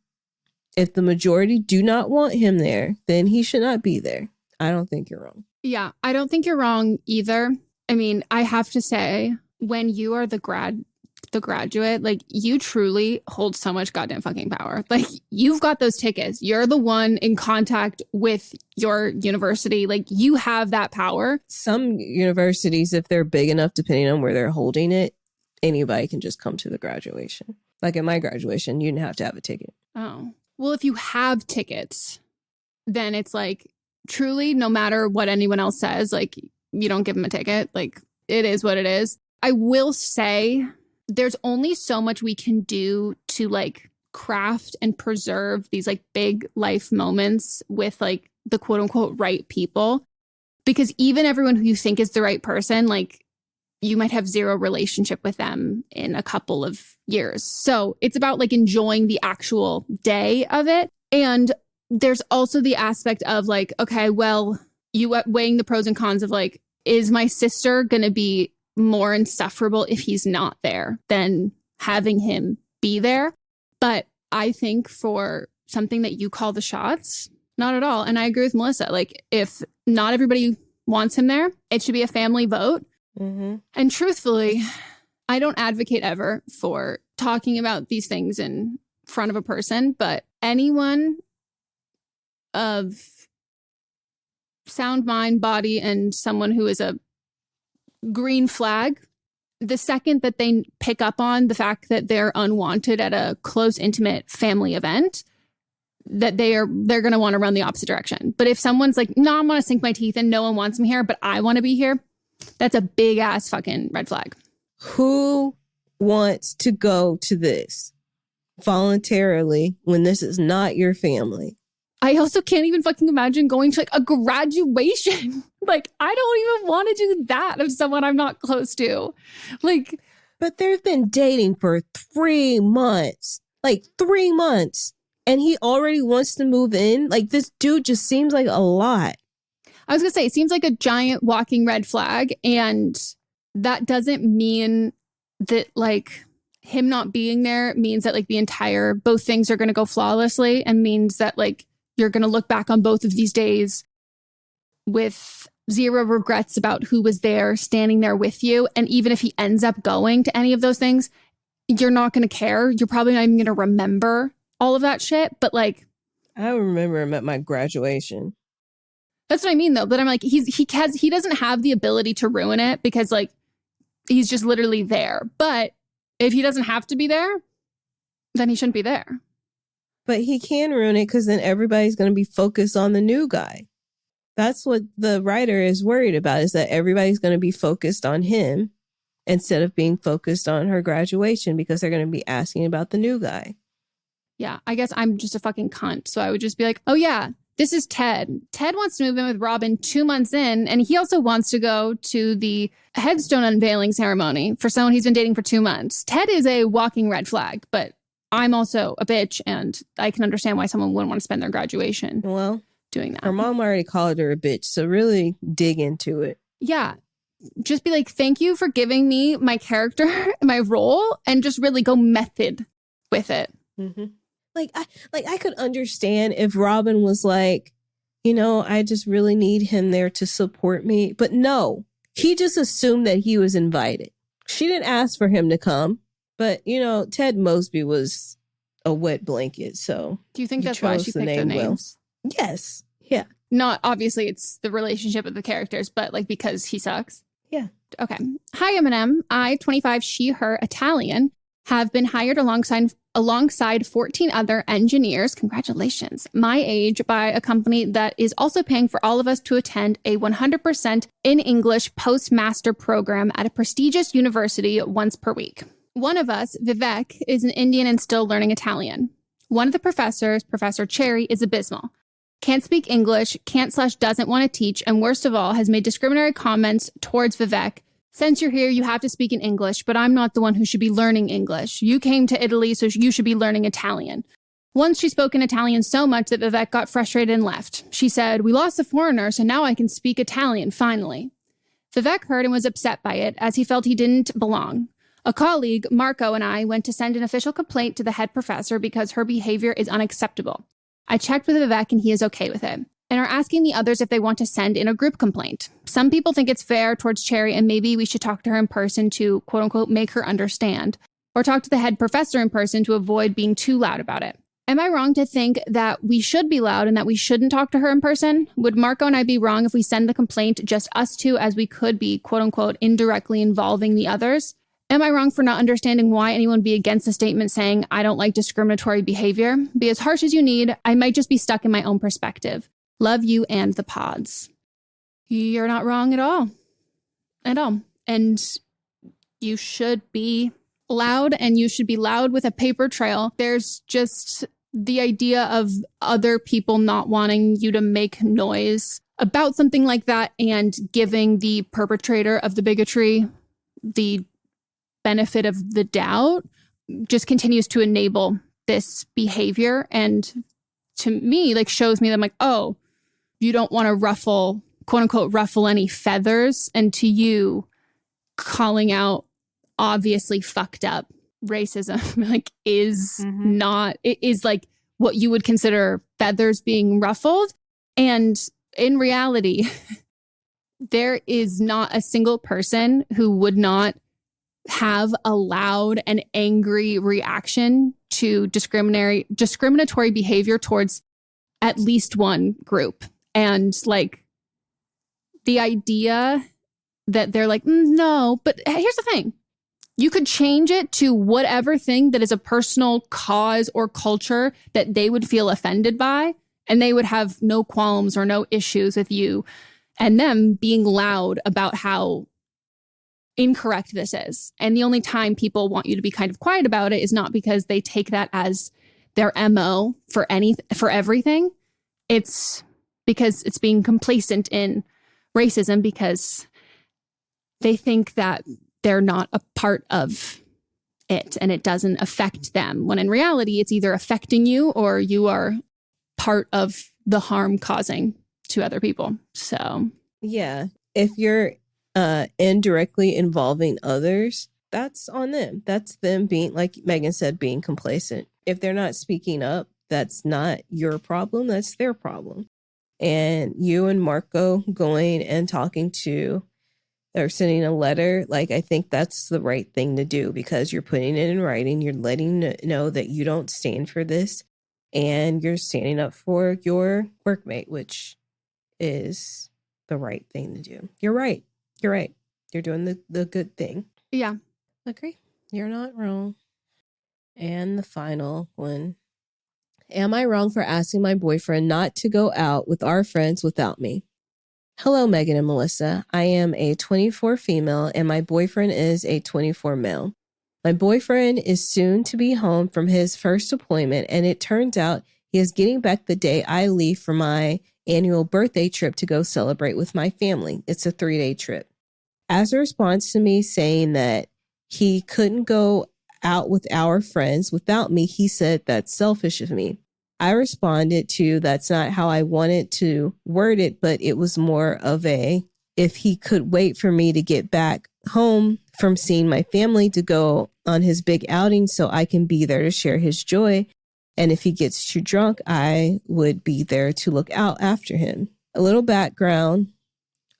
if the majority do not want him there, then he should not be there. I don't think you're wrong. Yeah, I don't think you're wrong either. I mean, I have to say, when you are the grad The Graduate, like, you truly hold so much goddamn fucking power. Like, you've got those tickets. You're the one in contact with your university. Like, you have that power. Some universities, if they're big enough, depending on where they're holding it, anybody can just come to the graduation. Like at my graduation, you didn't have to have a ticket. Oh. Well, if you have tickets, then it's like, truly, no matter what anyone else says, like, you don't give them a ticket. Like, it is what it is. I will say there's only so much we can do to like craft and preserve these like big life moments with like the quote unquote right people. Because even everyone who you think is the right person, like, you might have zero relationship with them in a couple of years. So it's about like enjoying the actual day of it. And there's also the aspect of like, okay, well, you weighing the pros and cons of like, is my sister going to be more insufferable if he's not there than having him be there? But I think for something that you call the shots, not at all. And I agree with Melissa. Like, if not everybody wants him there, it should be a family vote. Mm-hmm. And truthfully, I don't advocate ever for talking about these things in front of a person, but anyone of sound mind, body, and someone who is a green flag, the second that they pick up on the fact that they're unwanted at a close, intimate family event, that they're going to want to run the opposite direction. But if someone's like, no, I'm going to sink my teeth and no one wants me here, but I want to be here, that's a big ass fucking red flag. Who wants to go to this voluntarily when this is not your family? I also can't even fucking imagine going to like a graduation. Like, I don't even want to do that of someone I'm not close to. Like, but they've been dating for 3 months, like 3 months, and he already wants to move in. Like, this dude just seems like a lot. I was going to say, it seems like a giant walking red flag. And that doesn't mean that like him not being there means that like both things are going to go flawlessly, and means that like you're going to look back on both of these days with zero regrets about who was there, standing there with you. And even if he ends up going to any of those things, you're not going to care. You're probably not even going to remember all of that shit. But like, I remember him at my graduation. That's what I mean, though. But I'm like, he doesn't have the ability to ruin it because like he's just literally there. But if he doesn't have to be there, then he shouldn't be there. But he can ruin it because then everybody's going to be focused on the new guy. That's what the writer is worried about, is that everybody's going to be focused on him instead of being focused on her graduation, because they're going to be asking about the new guy. Yeah, I guess I'm just a fucking cunt. So I would just be like, oh yeah, this is Ted. Ted wants to move in with Robin 2 months in, and he also wants to go to the headstone unveiling ceremony for someone he's been dating for 2 months. Ted is a walking red flag, but I'm also a bitch, and I can understand why someone wouldn't want to spend their graduation doing that. Her mom already called her a bitch, so really dig into it. Yeah. Just be like, thank you for giving me my character, my role, and just really go method with it. Mm-hmm. I could understand if Robin was like, you know, I just really need him there to support me. But no, he just assumed that he was invited. She didn't ask for him to come. But, you know, Ted Mosby was a wet blanket. So do you think that's why she picked the names? Well. Yes. Yeah. Not obviously it's the relationship of the characters, but like because he sucks. Yeah. Okay. Hi, Eminem. I, 25, she, her, Italian, have been hired alongside 14 other engineers, congratulations, my age, by a company that is also paying for all of us to attend a 100% in English postmaster program at a prestigious university once per week. One of us, Vivek, is an Indian and still learning Italian. One of the professors, Professor Cherry, is abysmal. Can't speak English, can't/doesn't want to teach, and worst of all, has made discriminatory comments towards Vivek. Since you're here, you have to speak in English, but I'm not the one who should be learning English. You came to Italy, so you should be learning Italian. Once she spoke in Italian so much that Vivek got frustrated and left. She said, we lost a foreigner, so now I can speak Italian, finally. Vivek heard and was upset by it, as he felt he didn't belong. A colleague, Marco, and I went to send an official complaint to the head professor because her behavior is unacceptable. I checked with Vivek and he is okay with it, and are asking the others if they want to send in a group complaint. Some people think it's fair towards Cherry and maybe we should talk to her in person to, quote unquote, make her understand. or talk to the head professor in person to avoid being too loud about it. Am I wrong to think that we should be loud and that we shouldn't talk to her in person? Would Marco and I be wrong if we send the complaint just us two, as we could be, quote unquote, indirectly involving the others? Am I wrong for not understanding why anyone would be against a statement saying, I don't like discriminatory behavior? Be as harsh as you need. I might just be stuck in my own perspective. Love you and the pods. You're not wrong at all. At all. And you should be loud, and you should be loud with a paper trail. There's just the idea of other people not wanting you to make noise about something like that and giving the perpetrator of the bigotry the benefit of the doubt just continues to enable this behavior. And to me, like, shows me that I'm like, oh, you don't want to ruffle, quote unquote, ruffle any feathers. And to you, calling out obviously fucked up racism like is not, it is like what you would consider feathers being ruffled. And in reality, there is not a single person who would not have a loud and angry reaction to discriminatory behavior towards at least one group. And like the idea that they're like, no, but here's the thing. You could change it to whatever thing that is a personal cause or culture that they would feel offended by, and they would have no qualms or no issues with you and them being loud about how incorrect this is. And the only time people want you to be kind of quiet about it is not because they take that as their MO for everything. It's because it's being complacent in racism because they think that they're not a part of it and it doesn't affect them. When in reality, it's either affecting you or you are part of the harm causing to other people. So, yeah, if you're indirectly involving others, that's on them. That's them being, like Meghan said, being complacent. If they're not speaking up, that's not your problem. That's their problem. And you and Marco going and talking to or sending a letter, like, I think that's the right thing to do because you're putting it in writing. You're letting know that you don't stand for this and you're standing up for your workmate, which is the right thing to do. You're right. You're right. You're doing the good thing. Yeah. Agree. You're not wrong. And the final one. Am I wrong for asking my boyfriend not to go out with our friends without me? Hello, Meghan and Melisa. I am a 24 female and my boyfriend is a 24 male. My boyfriend is soon to be home from his first deployment, and it turns out he is getting back the day I leave for my annual birthday trip to go celebrate with my family. It's a 3-day trip. As a response to me saying that he couldn't go out with our friends without me, he said that's selfish of me. I responded to that's not how I wanted to word it, but it was more of a, if he could wait for me to get back home from seeing my family to go on his big outing so I can be there to share his joy. And if he gets too drunk, I would be there to look out after him. A little background.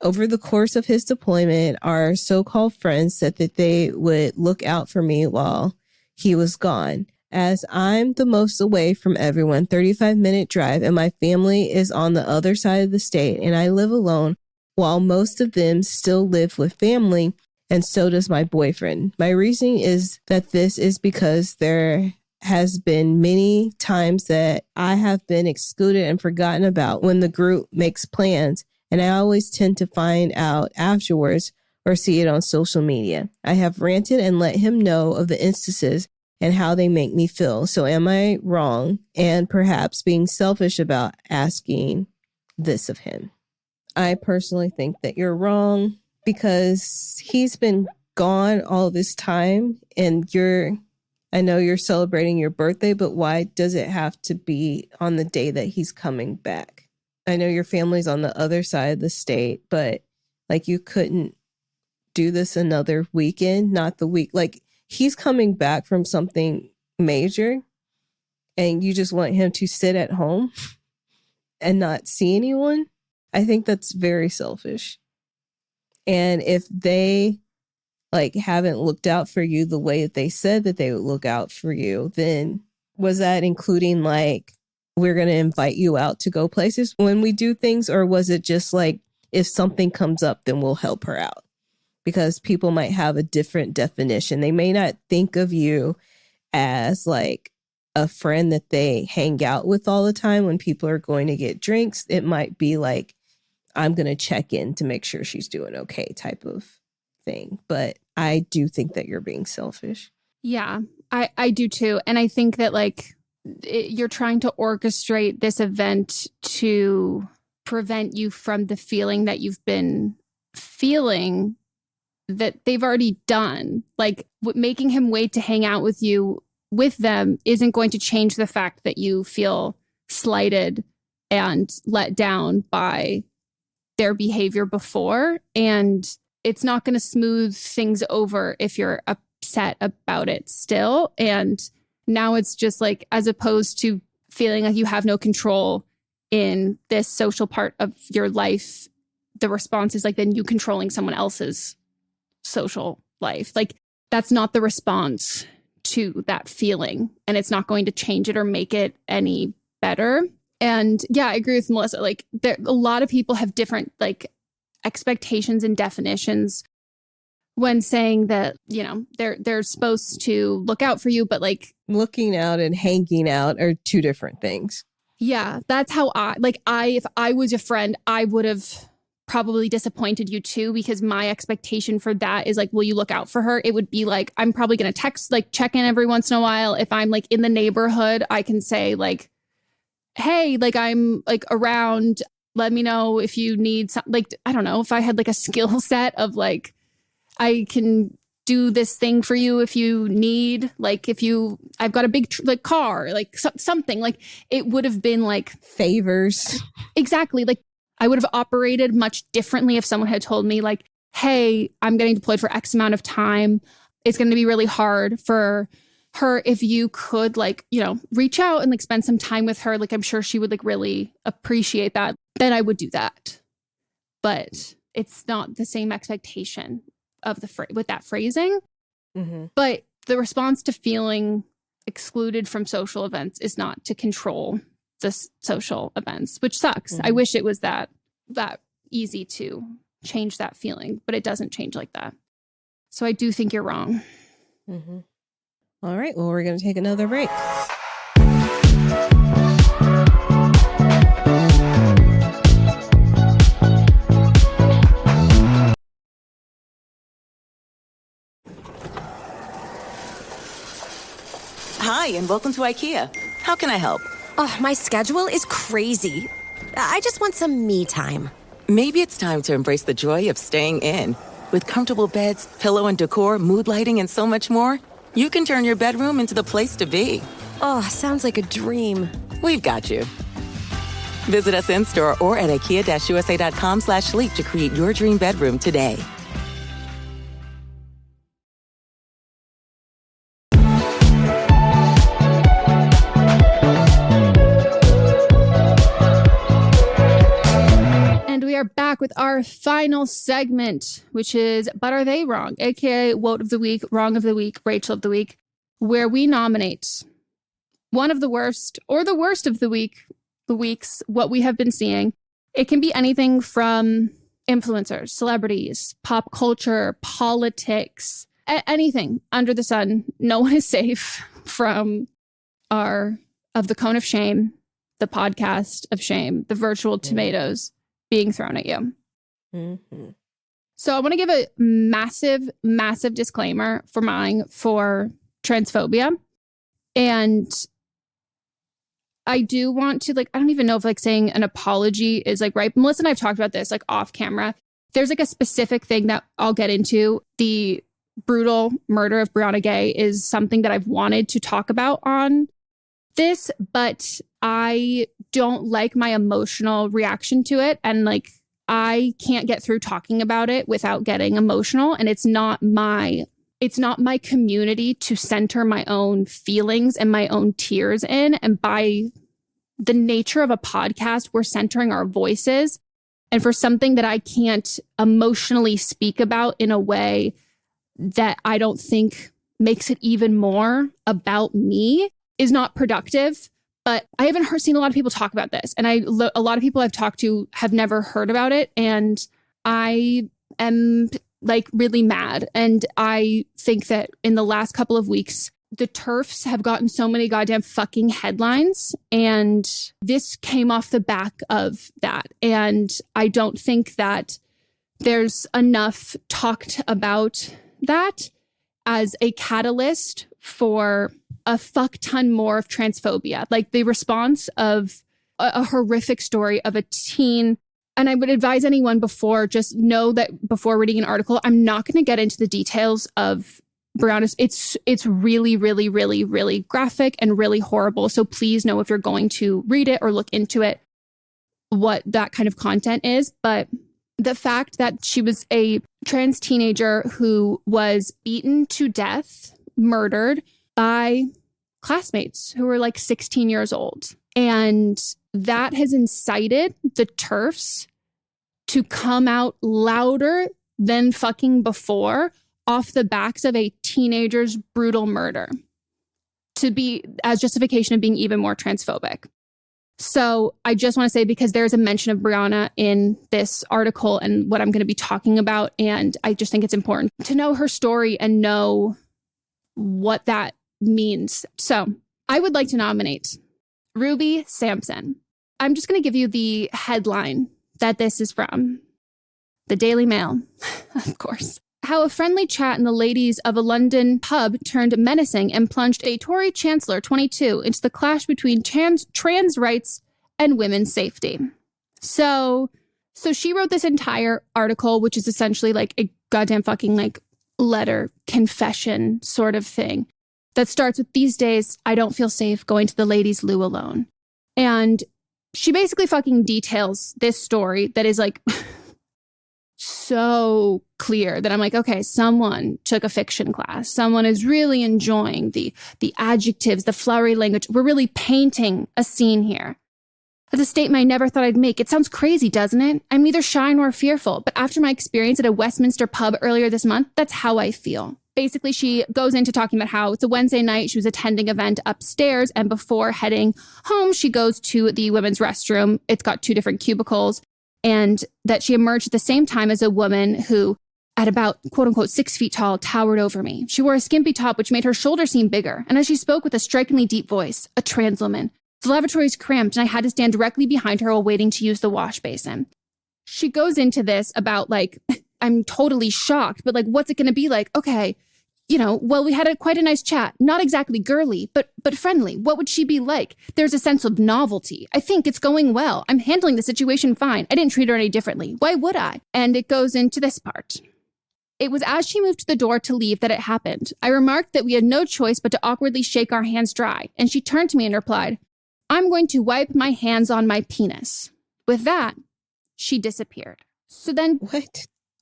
Over the course of his deployment, our so-called friends said that they would look out for me while he was gone. As I'm the most away from everyone, 35-minute drive, and my family is on the other side of the state, and I live alone, while most of them still live with family, and so does my boyfriend. My reasoning is that this is because there has been many times that I have been excluded and forgotten about when the group makes plans, and I always tend to find out afterwards or see it on social media. I have ranted and let him know of the instances and how they make me feel. So am I wrong and perhaps being selfish about asking this of him? I personally think that you're wrong because he's been gone all this time and I know you're celebrating your birthday, but why does it have to be on the day that he's coming back? I know your family's on the other side of the state, but like you couldn't do this another weekend, not the week. Like he's coming back from something major and you just want him to sit at home and not see anyone. I think that's very selfish. And if they like haven't looked out for you the way that they said that they would look out for you, then was that including like, we're going to invite you out to go places when we do things? Or was it just like, if something comes up, then we'll help her out? Because people might have a different definition. They may not think of you as like a friend that they hang out with all the time when people are going to get drinks. It might be like, I'm going to check in to make sure she's doing okay type of thing. But I do think that you're being selfish. Yeah, I do too. And I think that like you're trying to orchestrate this event to prevent you from the feeling that you've been feeling that they've already done. Like making him wait to hang out with you with them isn't going to change the fact that you feel slighted and let down by their behavior before. And it's not going to smooth things over if you're upset about it still. And now it's just like, as opposed to feeling like you have no control in this social part of your life, the response is like then you controlling someone else's social life. Like that's not the response to that feeling, and it's not going to change it or make it any better. And yeah, I agree with Melissa. Like a lot of people have different like expectations and definitions when saying that, you know, they're supposed to look out for you, but like looking out and hanging out are two different things. Yeah, that's how if I was a friend, I would have probably disappointed you too, because my expectation for that is like, will you look out for her? It would be like, I'm probably going to text, like check in every once in a while. If I'm like in the neighborhood, I can say like, hey, like I'm like around, let me know if you need something. Like, I don't know, if I had like a skill set of like, I can do this thing for you if you need, like if I've got a big like car, like something, like it would have been like favors. Exactly. Like I would have operated much differently if someone had told me like, hey, I'm getting deployed for X amount of time. It's going to be really hard for her. If you could like, you know, reach out and like spend some time with her, like I'm sure she would like really appreciate that. Then I would do that. But it's not the same expectation of with that phrasing. Mm-hmm. But the response to feeling excluded from social events is not to control the social events, which sucks. Mm-hmm. I wish it was that easy to change that feeling, but it doesn't change like that. So I do think you're wrong. Mm-hmm. All right. Well, we're going to take another break. Hi, and welcome to IKEA. How can I help? Oh, my schedule is crazy. I just want some me time. Maybe it's time to embrace the joy of staying in. With comfortable beds, pillow and decor, mood lighting, and so much more, you can turn your bedroom into the place to be. Oh, sounds like a dream. We've got you. Visit us in-store or at ikea-usa.com/sleep to create your dream bedroom today. Are back with our final segment, which is But Are They Wrong? AKA Wote of the Week, Wrong of the Week, Rachel of the Week, where we nominate one of the worst or the worst of the weeks, what we have been seeing. It can be anything from influencers, celebrities, pop culture, politics, anything under the sun. No one is safe from of the cone of shame, the podcast of shame, the virtual tomatoes being thrown at you. Mm-hmm. So I want to give a massive, massive disclaimer for transphobia. And I do want to I don't even know if saying an apology is right. Melissa and I have talked about this off camera. There's a specific thing that I'll get into. The brutal murder of Brianna Gay is something that I've wanted to talk about on this, but I don't like my emotional reaction to it. And I can't get through talking about it without getting emotional. And it's not my community to center my own feelings and my own tears in. And by the nature of a podcast, we're centering our voices. And for something that I can't emotionally speak about in a way that I don't think makes it even more about me is not productive. But I haven't seen a lot of people talk about this. And a lot of people I've talked to have never heard about it. And I am like really mad. And I think that in the last couple of weeks, the TERFs have gotten so many goddamn fucking headlines. And this came off the back of that. And I don't think that there's enough talked about that as a catalyst for a fuck ton more of transphobia. Like the response of a horrific story of a teen. And I would advise anyone just know that before reading an article, I'm not going to get into the details of Brianna's. It's really, really, really, really graphic and really horrible. So please know if you're going to read it or look into it, what that kind of content is. But the fact that she was a trans teenager who was beaten to death, murdered by classmates who were like 16 years old. And that has incited the TERFs to come out louder than fucking before off the backs of a teenager's brutal murder to be as justification of being even more transphobic. So I just want to say, because there's a mention of Brianna in this article and what I'm going to be talking about, and I just think it's important to know her story and know what that means. So I would like to nominate Ruby Sampson. I'm just going to give you the headline that this is from. The Daily Mail, of course. How a friendly chat in the ladies of a London pub turned menacing and plunged a Tory Chancellor, 22, into the clash between trans rights and women's safety. So she wrote this entire article, which is essentially like a goddamn fucking like letter, confession sort of thing that starts with, "These days, I don't feel safe going to the ladies' loo alone." And she basically fucking details this story that is like so clear that I'm like, okay, someone took a fiction class. Someone is really enjoying the adjectives, the flowery language. We're really painting a scene here. That's a statement I never thought I'd make. It sounds crazy, doesn't it? I'm neither shy nor fearful, but after my experience at a Westminster pub earlier this month, that's how I feel. Basically, she goes into talking about how it's a Wednesday night. She was attending an event upstairs, and before heading home, she goes to the women's restroom. It's got 2 different cubicles, and that she emerged at the same time as a woman who, at about, quote unquote, 6 feet tall, towered over me. She wore a skimpy top, which made her shoulders seem bigger. And as she spoke with a strikingly deep voice, a trans woman, the lavatories cramped, and I had to stand directly behind her while waiting to use the wash basin. She goes into this about like, I'm totally shocked, but like, what's it going to be like? Okay, well, we had quite a nice chat. Not exactly girly, but friendly. What would she be like? There's a sense of novelty. I think it's going well. I'm handling the situation fine. I didn't treat her any differently. Why would I? And it goes into this part. It was as she moved to the door to leave that it happened. I remarked that we had no choice but to awkwardly shake our hands dry. And she turned to me and replied, "I'm going to wipe my hands on my penis." With that, she disappeared. So then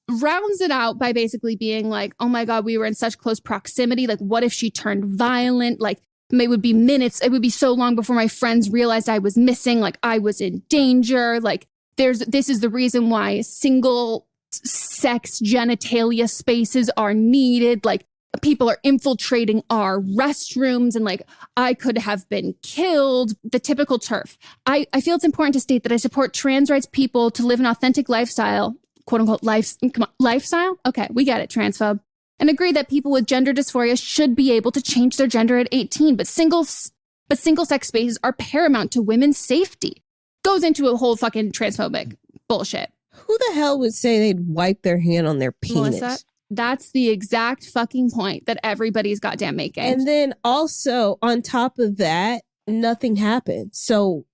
rounds it out by basically being like, oh my God, we were in such close proximity. Like, what if she turned violent? Like, it would be minutes. It would be so long before my friends realized I was missing. Like, I was in danger. Like, this is the reason why single sex genitalia spaces are needed. Like, people are infiltrating our restrooms and like, I could have been killed. The typical TERF. I feel it's important to state that I support trans rights people to live an authentic lifestyle, quote unquote, lifestyle. Okay, we get it, transphobe. And agree that people with gender dysphoria should be able to change their gender at 18, but single sex spaces are paramount to women's safety. Goes into a whole fucking transphobic bullshit. Who the hell would say they'd wipe their hand on their penis? Melissa, that's the exact fucking point that everybody's goddamn making. And then also, on top of that, nothing happened. So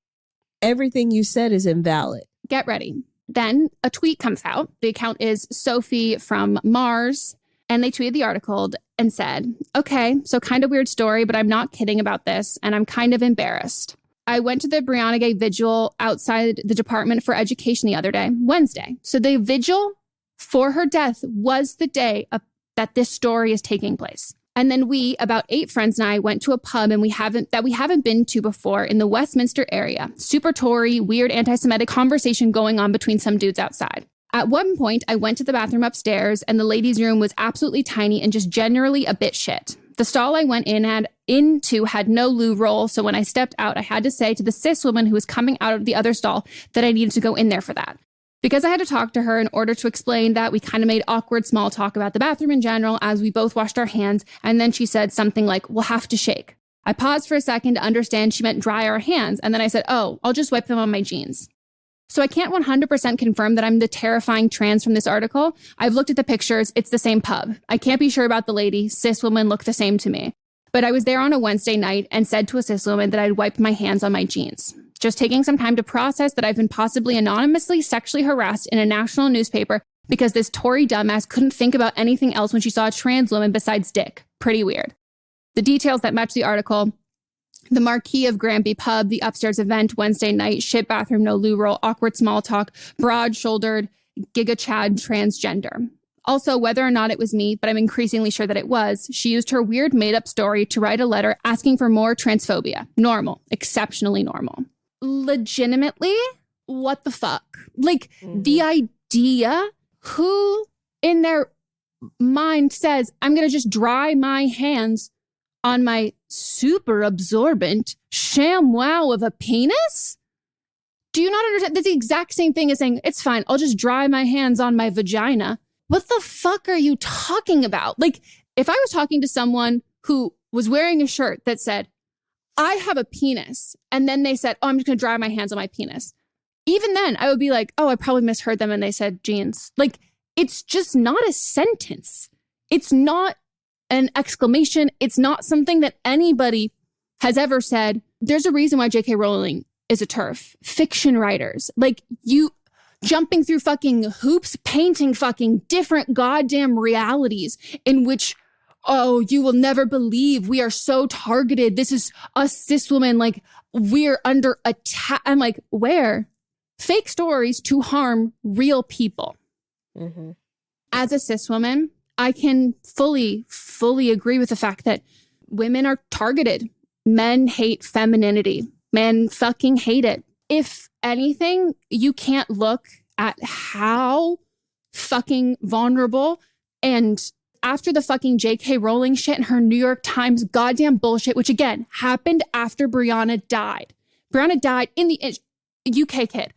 everything you said is invalid. Get ready. Then a tweet comes out. The account is Sophie from Mars. And they tweeted the article and said, okay, so kind of weird story, but I'm not kidding about this. And I'm kind of embarrassed. I went to the Brianna Gay vigil outside the Department for Education the other day, Wednesday. So the vigil for her death was the day that this story is taking place. And then we, about 8 friends and I, went to a pub and we haven't been to before in the Westminster area. Super Tory, weird anti-Semitic conversation going on between some dudes outside. At one point, I went to the bathroom upstairs and the ladies' room was absolutely tiny and just generally a bit shit. The stall I went into had no loo roll, so when I stepped out, I had to say to the cis woman who was coming out of the other stall that I needed to go in there for that. Because I had to talk to her in order to explain that, we kind of made awkward small talk about the bathroom in general as we both washed our hands, and then she said something like, "We'll have to shake." I paused for a second to understand she meant dry our hands, and then I said, "Oh, I'll just wipe them on my jeans." So I can't 100% confirm that I'm the terrifying trans from this article. I've looked at the pictures. It's the same pub. I can't be sure about the lady. Cis women look the same to me. But I was there on a Wednesday night and said to a cis woman that I'd wiped my hands on my jeans. Just taking some time to process that I've been possibly anonymously sexually harassed in a national newspaper because this Tory dumbass couldn't think about anything else when she saw a trans woman besides dick. Pretty weird. The details that match the article: the Marquee of Granby Pub, the upstairs event, Wednesday night, shit bathroom, no loo roll, awkward small talk, broad-shouldered, giga chad transgender. Also, whether or not it was me, but I'm increasingly sure that it was, she used her weird made-up story to write a letter asking for more transphobia. Normal. Exceptionally normal. Legitimately, what the fuck? Like, the idea, who in their mind says, I'm going to just dry my hands on my super absorbent ShamWow of a penis? Do you not understand? That's the exact same thing as saying, it's fine, I'll just dry my hands on my vagina. What the fuck are you talking about? Like, if I was talking to someone who was wearing a shirt that said, I have a penis, and then they said, oh, I'm just going to dry my hands on my penis. Even then, I would be like, oh, I probably misheard them and they said jeans. Like, it's just not a sentence. It's not an exclamation. It's not something that anybody has ever said. There's a reason why J.K. Rowling is a TERF. Fiction writers. Like, you jumping through fucking hoops, painting fucking different goddamn realities in which, oh, you will never believe we are so targeted. This is us cis women. Like, we're under attack. I'm like, where? Fake stories to harm real people. Mm-hmm. As a cis woman, I can fully agree with the fact that women are targeted. Men hate femininity. Men fucking hate it. If anything, you can't look at how fucking vulnerable, and after the fucking J.K. Rowling shit and her New York Times goddamn bullshit, which again happened after Brianna died. Brianna died in the UK kid.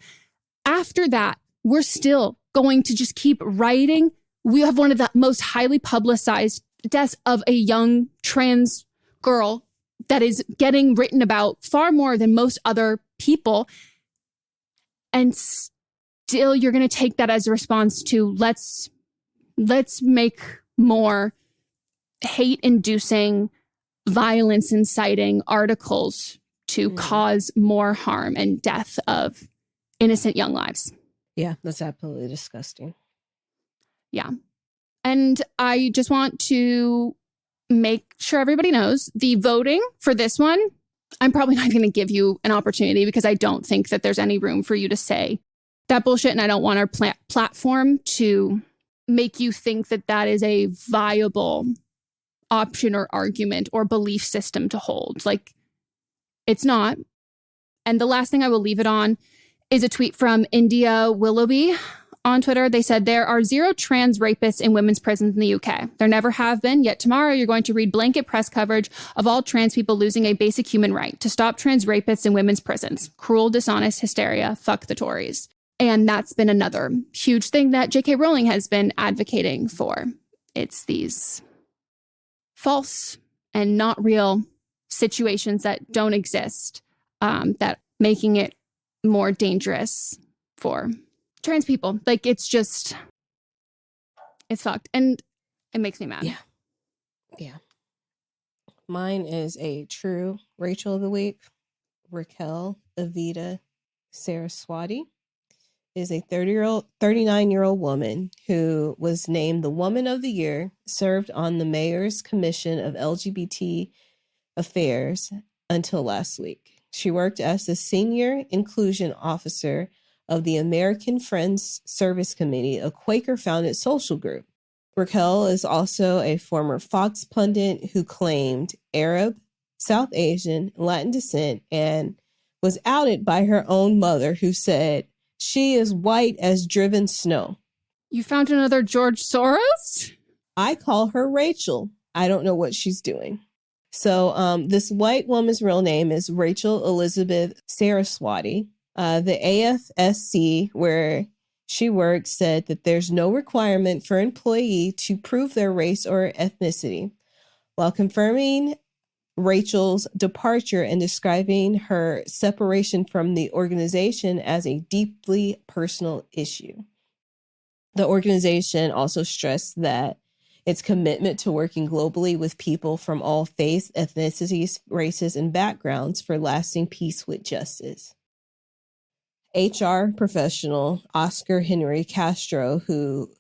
After that, we're still going to just keep writing. We have one of the most highly publicized deaths of a young trans girl that is getting written about far more than most other people. And still you're going to take that as a response to let's make more hate-inducing, violence-inciting articles to cause more harm and death of innocent young lives. Yeah, that's absolutely disgusting. Yeah. And I just want to make sure everybody knows the voting for this one, I'm probably not going to give you an opportunity because I don't think that there's any room for you to say that bullshit. And I don't want our platform to make you think that that is a viable option or argument or belief system to hold. Like, it's not. And the last thing I will leave it on is a tweet from India Willoughby on Twitter. They said, there are 0 trans rapists in women's prisons in the UK. There never have been, yet tomorrow you're going to read blanket press coverage of all trans people losing a basic human right to stop trans rapists in women's prisons. Cruel, dishonest hysteria. Fuck the Tories. And that's been another huge thing that J.K. Rowling has been advocating for. It's these false and not real situations that don't exist, that making it more dangerous for trans people. Like, it's fucked. And it makes me mad. Yeah. Mine is a true Rachel of the week. Raquel Evita Saraswati is a 39-year-old woman who was named the Woman of the Year, served on the Mayor's Commission of LGBT Affairs until last week. She worked as the Senior Inclusion Officer of the American Friends Service Committee, a Quaker-founded social group. Raquel is also a former Fox pundit who claimed Arab, South Asian, Latin descent, and was outed by her own mother, who said she is white as driven snow. You found another George Soros? I call her Rachel. I don't know what she's doing. So this white woman's real name is Rachel Elizabeth Saraswati. The AFSC, where she works, said that there's no requirement for an employee to prove their race or ethnicity, while confirming Rachel's departure and describing her separation from the organization as a deeply personal issue. The organization also stressed that its commitment to working globally with people from all faiths, ethnicities, races, and backgrounds for lasting peace with justice. HR professional Oscar Henry Castro, who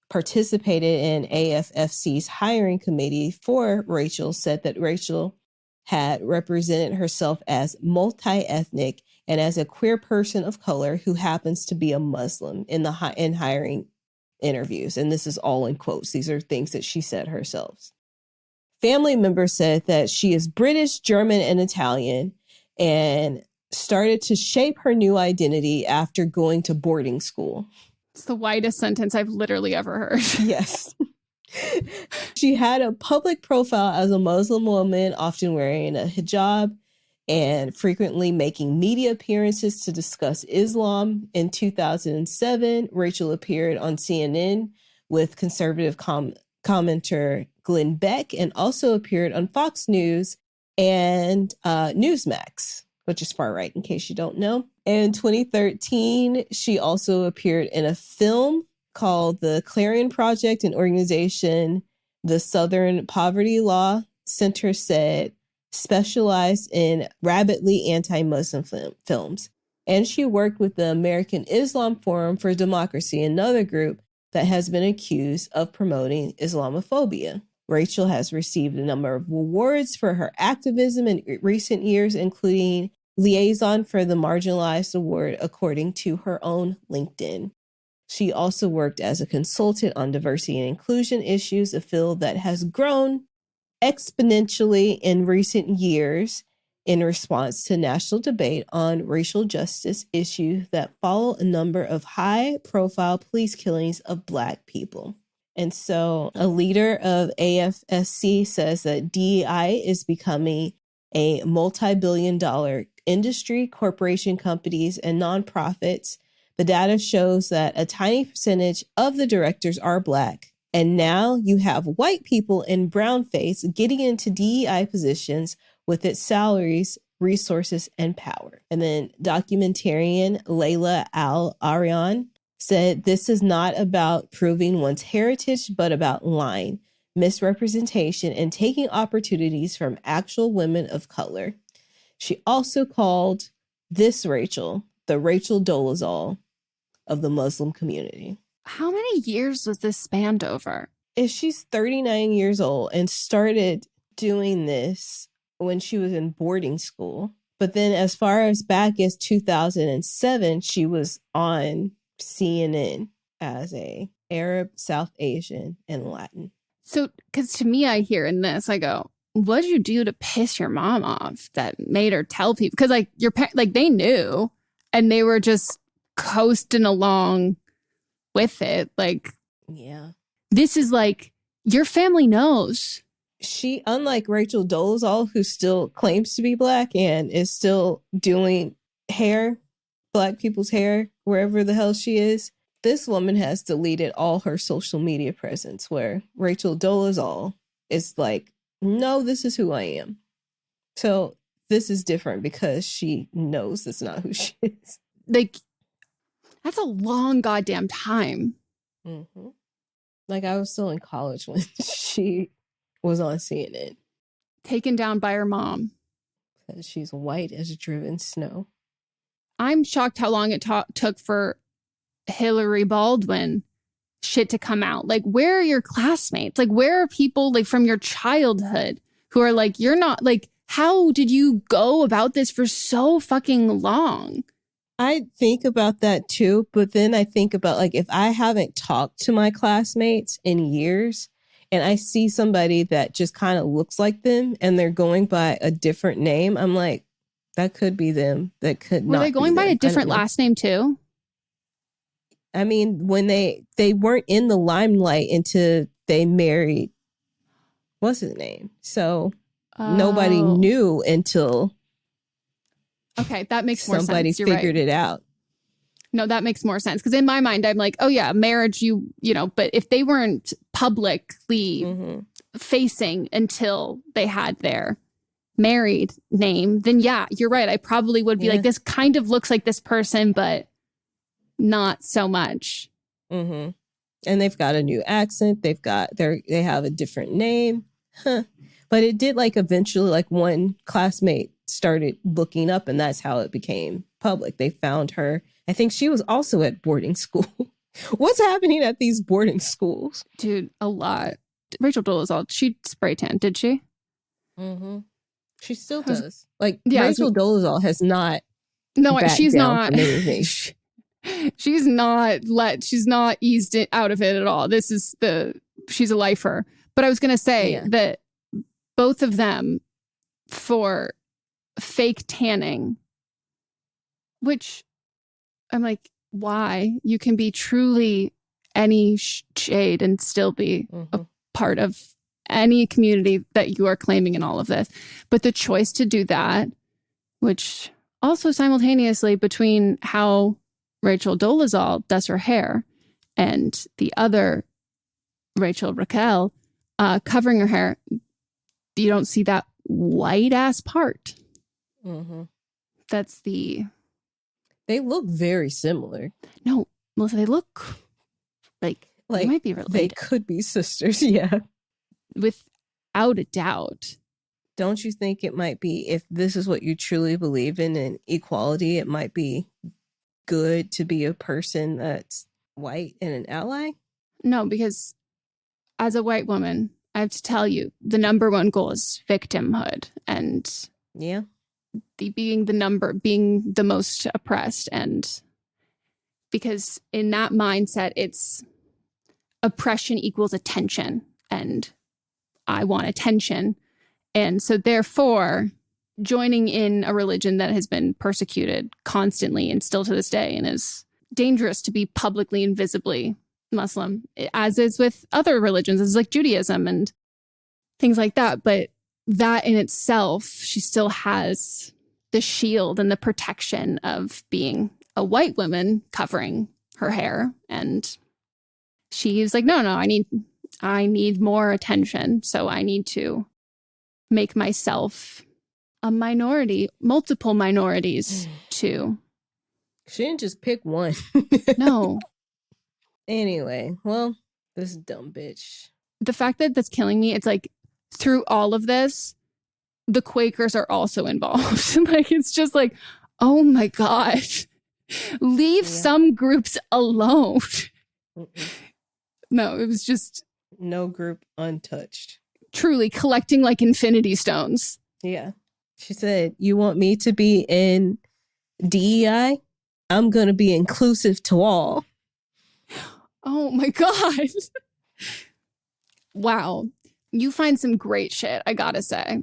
participated in AFFC's hiring committee for Rachel, said that Rachel had represented herself as multi-ethnic and as a queer person of color who happens to be a Muslim in hiring interviews. And this is all in quotes. These are things that she said herself. Family members said that she is British, German, and Italian, and started to shape her new identity after going to boarding school. It's the whitest sentence I've literally ever heard. Yes. She had a public profile as a Muslim woman, often wearing a hijab and frequently making media appearances to discuss Islam. In 2007, Rachel appeared on CNN with conservative commenter Glenn Beck, and also appeared on Fox News and Newsmax, which is far right in case you don't know. In 2013, she also appeared in a film called The Clarion Project, an organization the Southern Poverty Law Center said specialized in rabidly anti-Muslim films. And she worked with the American Islam Forum for Democracy, another group that has been accused of promoting Islamophobia. Rachel has received a number of awards for her activism in recent years, including Liaison for the Marginalized Award, according to her own LinkedIn. She also worked as a consultant on diversity and inclusion issues, a field that has grown exponentially in recent years in response to national debate on racial justice issues that follow a number of high-profile police killings of Black people. And so a leader of AFSC says that DEI is becoming a multi-billion-dollar industry. Corporation companies and nonprofits. The data shows that a tiny percentage of the directors are Black. And now you have white people in brownface getting into DEI positions with its salaries, resources, and power. And then documentarian Layla Al-Arian said, this is not about proving one's heritage, but about lying, misrepresentation, and taking opportunities from actual women of color. She also called this Rachel the Rachel Dolezal of the Muslim community. How many years was this spanned over? If she's 39 years old and started doing this when she was in boarding school, but then as far as back as 2007, she was on CNN as a Arab, South Asian, and Latin. So, because to me, I hear in this, I go, what'd you do to piss your mom off that made her tell people? Because like they knew, and they were just coasting along with it. Like, yeah, this is like, your family knows. She, unlike Rachel Dolezal, who still claims to be Black and is still doing hair, Black people's hair, wherever the hell she is, this woman has deleted all her social media presence, where Rachel Dolezal is like, no, this is who I am. So this is different because she knows that's not who she is. Like, that's a long goddamn time. Mm-hmm. Like, I was still in college when she was on CNN. Taken down by her mom. Because she's white as driven snow. I'm shocked how long it took for Hillary Baldwin shit to come out. Like, where are your classmates? Like, where are people like from your childhood who are like, you're not like, how did you go about this for so fucking long? I think about that too, but then I think about like, if I haven't talked to my classmates in years and I see somebody that just kind of looks like them and they're going by a different name, I'm like, that could be them. That could not be them. Were they going by a different last name too? I mean, when they weren't in the limelight until they married, what's his name? So nobody knew until okay, that makes more sense. Somebody figured it out. No, that makes more sense. Because in my mind, I'm like, oh yeah, marriage, you know, but if they weren't publicly facing until they had their married name, then yeah, you're right. I probably would be like, this kind of looks like this person, but not so much. And they've got a new accent. They have a different name. But it did like eventually, like one classmate started looking up, and that's how it became public. They found her. I think she was also at boarding school. What's happening at these boarding schools? Dude, a lot. Rachel Dolezal, she spray tanned, did she? She still does. Like, Rachel Dolezal has not. No, she's not. She's not eased it out of it at all. She's a lifer. But I was going to say that both of them for fake tanning, which I'm like, why? You can be truly any shade and still be a part of any community that you are claiming in all of this. But the choice to do that, which also simultaneously between how Rachel Dolezal does her hair and the other Raquel, covering her hair, you don't see that white ass part. That's the... They look very similar. No, Melissa, they look like they might be related. They could be sisters, yeah. Without a doubt. Don't you think it might be, if this is what you truly believe in equality, it might be good to be a person that's white and an ally? No, because as a white woman, I have to tell you, the number one goal is victimhood. And being the most oppressed. And because in that mindset, it's oppression equals attention, and I want attention. And so therefore, joining in a religion that has been persecuted constantly and still to this day, and is dangerous to be publicly and visibly Muslim, as is with other religions, as like Judaism and things like that. But that in itself, she still has the shield and the protection of being a white woman covering her hair. And she's like, no, I need more attention. So I need to make myself a minority, multiple minorities too. She didn't just pick one. No. Anyway, well, this dumb bitch. The fact that that's killing me, it's like through all of this, the Quakers are also involved. Like, it's just like, oh my God, leave some groups alone. No, it was just... No group untouched. Truly collecting like infinity stones. Yeah. She said, you want me to be in DEI? I'm going to be inclusive to all. Oh my God. Wow. You find some great shit, I gotta say.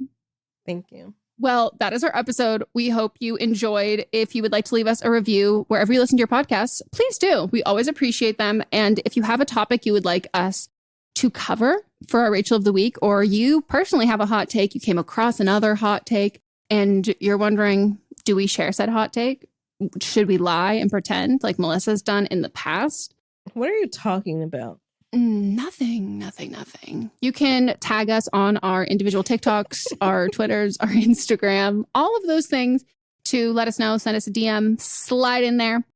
Thank you. Well, that is our episode. We hope you enjoyed. If you would like to leave us a review wherever you listen to your podcasts, please do. We always appreciate them. And if you have a topic you would like us to cover for our Rachel of the Week, or you personally have a hot take, you came across another hot take, and you're wondering, do we share said hot take? Should we lie and pretend like Melissa's done in the past? What are you talking about? Nothing. You can tag us on our individual TikToks, our Twitters, our Instagram, all of those things to let us know. Send us a DM, slide in there,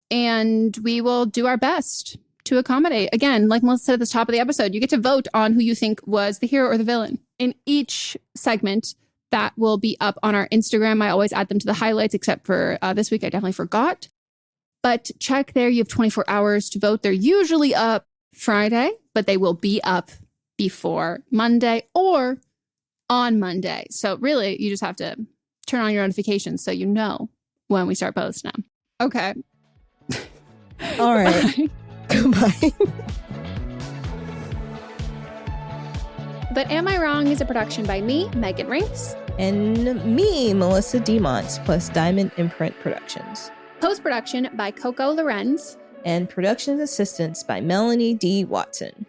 and we will do our best to accommodate. Again, like Melissa said at the top of the episode, you get to vote on who you think was the hero or the villain. In each segment, that will be up on our Instagram. I always add them to the highlights, except for this week, I definitely forgot. But check there. You have 24 hours to vote. They're usually up Friday, but they will be up before Monday or on Monday. So really, you just have to turn on your notifications so you know when we start posting them. Okay. All right. Goodbye. But Am I Wrong is a production by me, Megan Rinks. And me, Melissa DeMonts, plus Diamond Imprint Productions. Post-production by Coco Lorenz. and production assistance by Melanie D. Watson.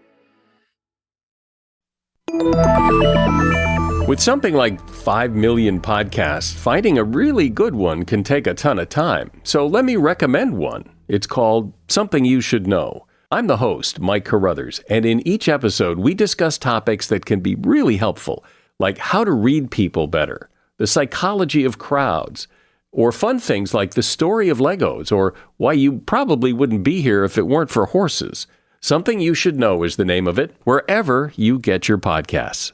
With something like 5 million podcasts, finding a really good one can take a ton of time. So let me recommend one. It's called Something You Should Know. I'm the host, Mike Carruthers, and in each episode, we discuss topics that can be really helpful, like how to read people better, the psychology of crowds, or fun things like the story of Legos, or why you probably wouldn't be here if it weren't for horses. Something You Should Know is the name of it, wherever you get your podcasts.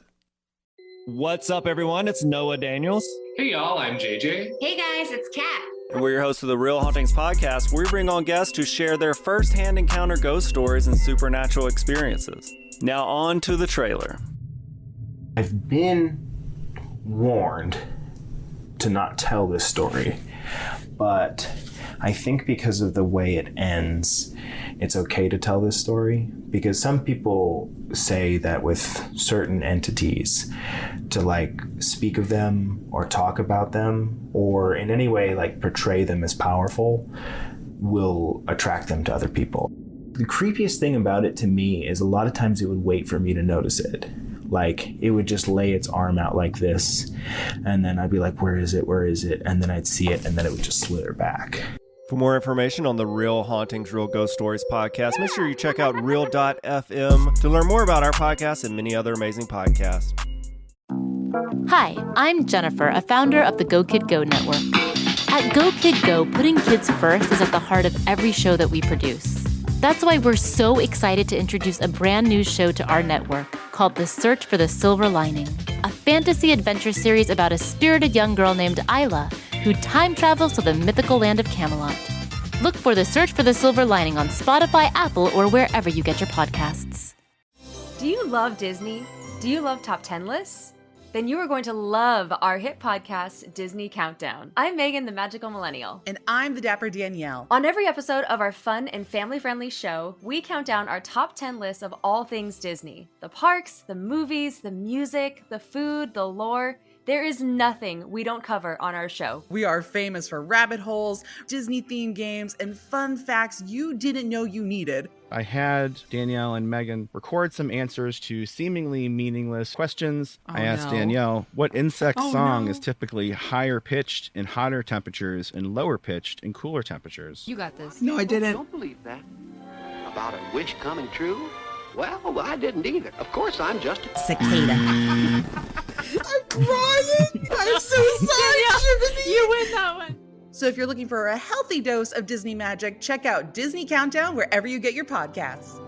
What's up, everyone? It's Noah Daniels. Hey, y'all. I'm JJ. Hey, guys. It's Kat. And we're your hosts of the Real Hauntings podcast, where we bring on guests to share their first-hand encounter ghost stories and supernatural experiences. Now on to the trailer. I've been warned to not tell this story, but I think because of the way it ends, it's okay to tell this story, because some people say that with certain entities, to like speak of them or talk about them or in any way like portray them as powerful will attract them to other people. The creepiest thing about it to me is a lot of times it would wait for me to notice it. Like it would just lay its arm out like this, and then I'd be like, where is it? Where is it? And then I'd see it, and then it would just slither back. For more information on the Real Hauntings, Real Ghost Stories podcast, make sure you check out real.fm to learn more about our podcast and many other amazing podcasts. Hi, I'm Jennifer, a founder of the Go Kid Go network. At Go Kid Go, putting kids first is at the heart of every show that we produce. That's why we're so excited to introduce a brand new show to our network called The Search for the Silver Lining, a fantasy adventure series about a spirited young girl named Isla who time travels to the mythical land of Camelot. Look for The Search for the Silver Lining on Spotify, Apple, or wherever you get your podcasts. Do you love Disney? Do you love top 10 lists? Then you are going to love our hit podcast, Disney Countdown. I'm Megan, the Magical Millennial. And I'm the Dapper Danielle. On every episode of our fun and family-friendly show, we count down our top 10 lists of all things Disney. The parks, the movies, the music, the food, the lore. There is nothing we don't cover on our show. We are famous for rabbit holes, Disney-themed games, and fun facts you didn't know you needed. I had Danielle and Meghan record some answers to seemingly meaningless questions. I asked Danielle what insect song is typically higher pitched in hotter temperatures and lower pitched in cooler temperatures. You got this. No, I didn't. Don't believe that. About a wish coming true? Well, I didn't either. Of course, I'm just a cicada. I'm crying. I'm so sorry. You win that one. So if you're looking for a healthy dose of Disney magic, check out Disney Countdown wherever you get your podcasts.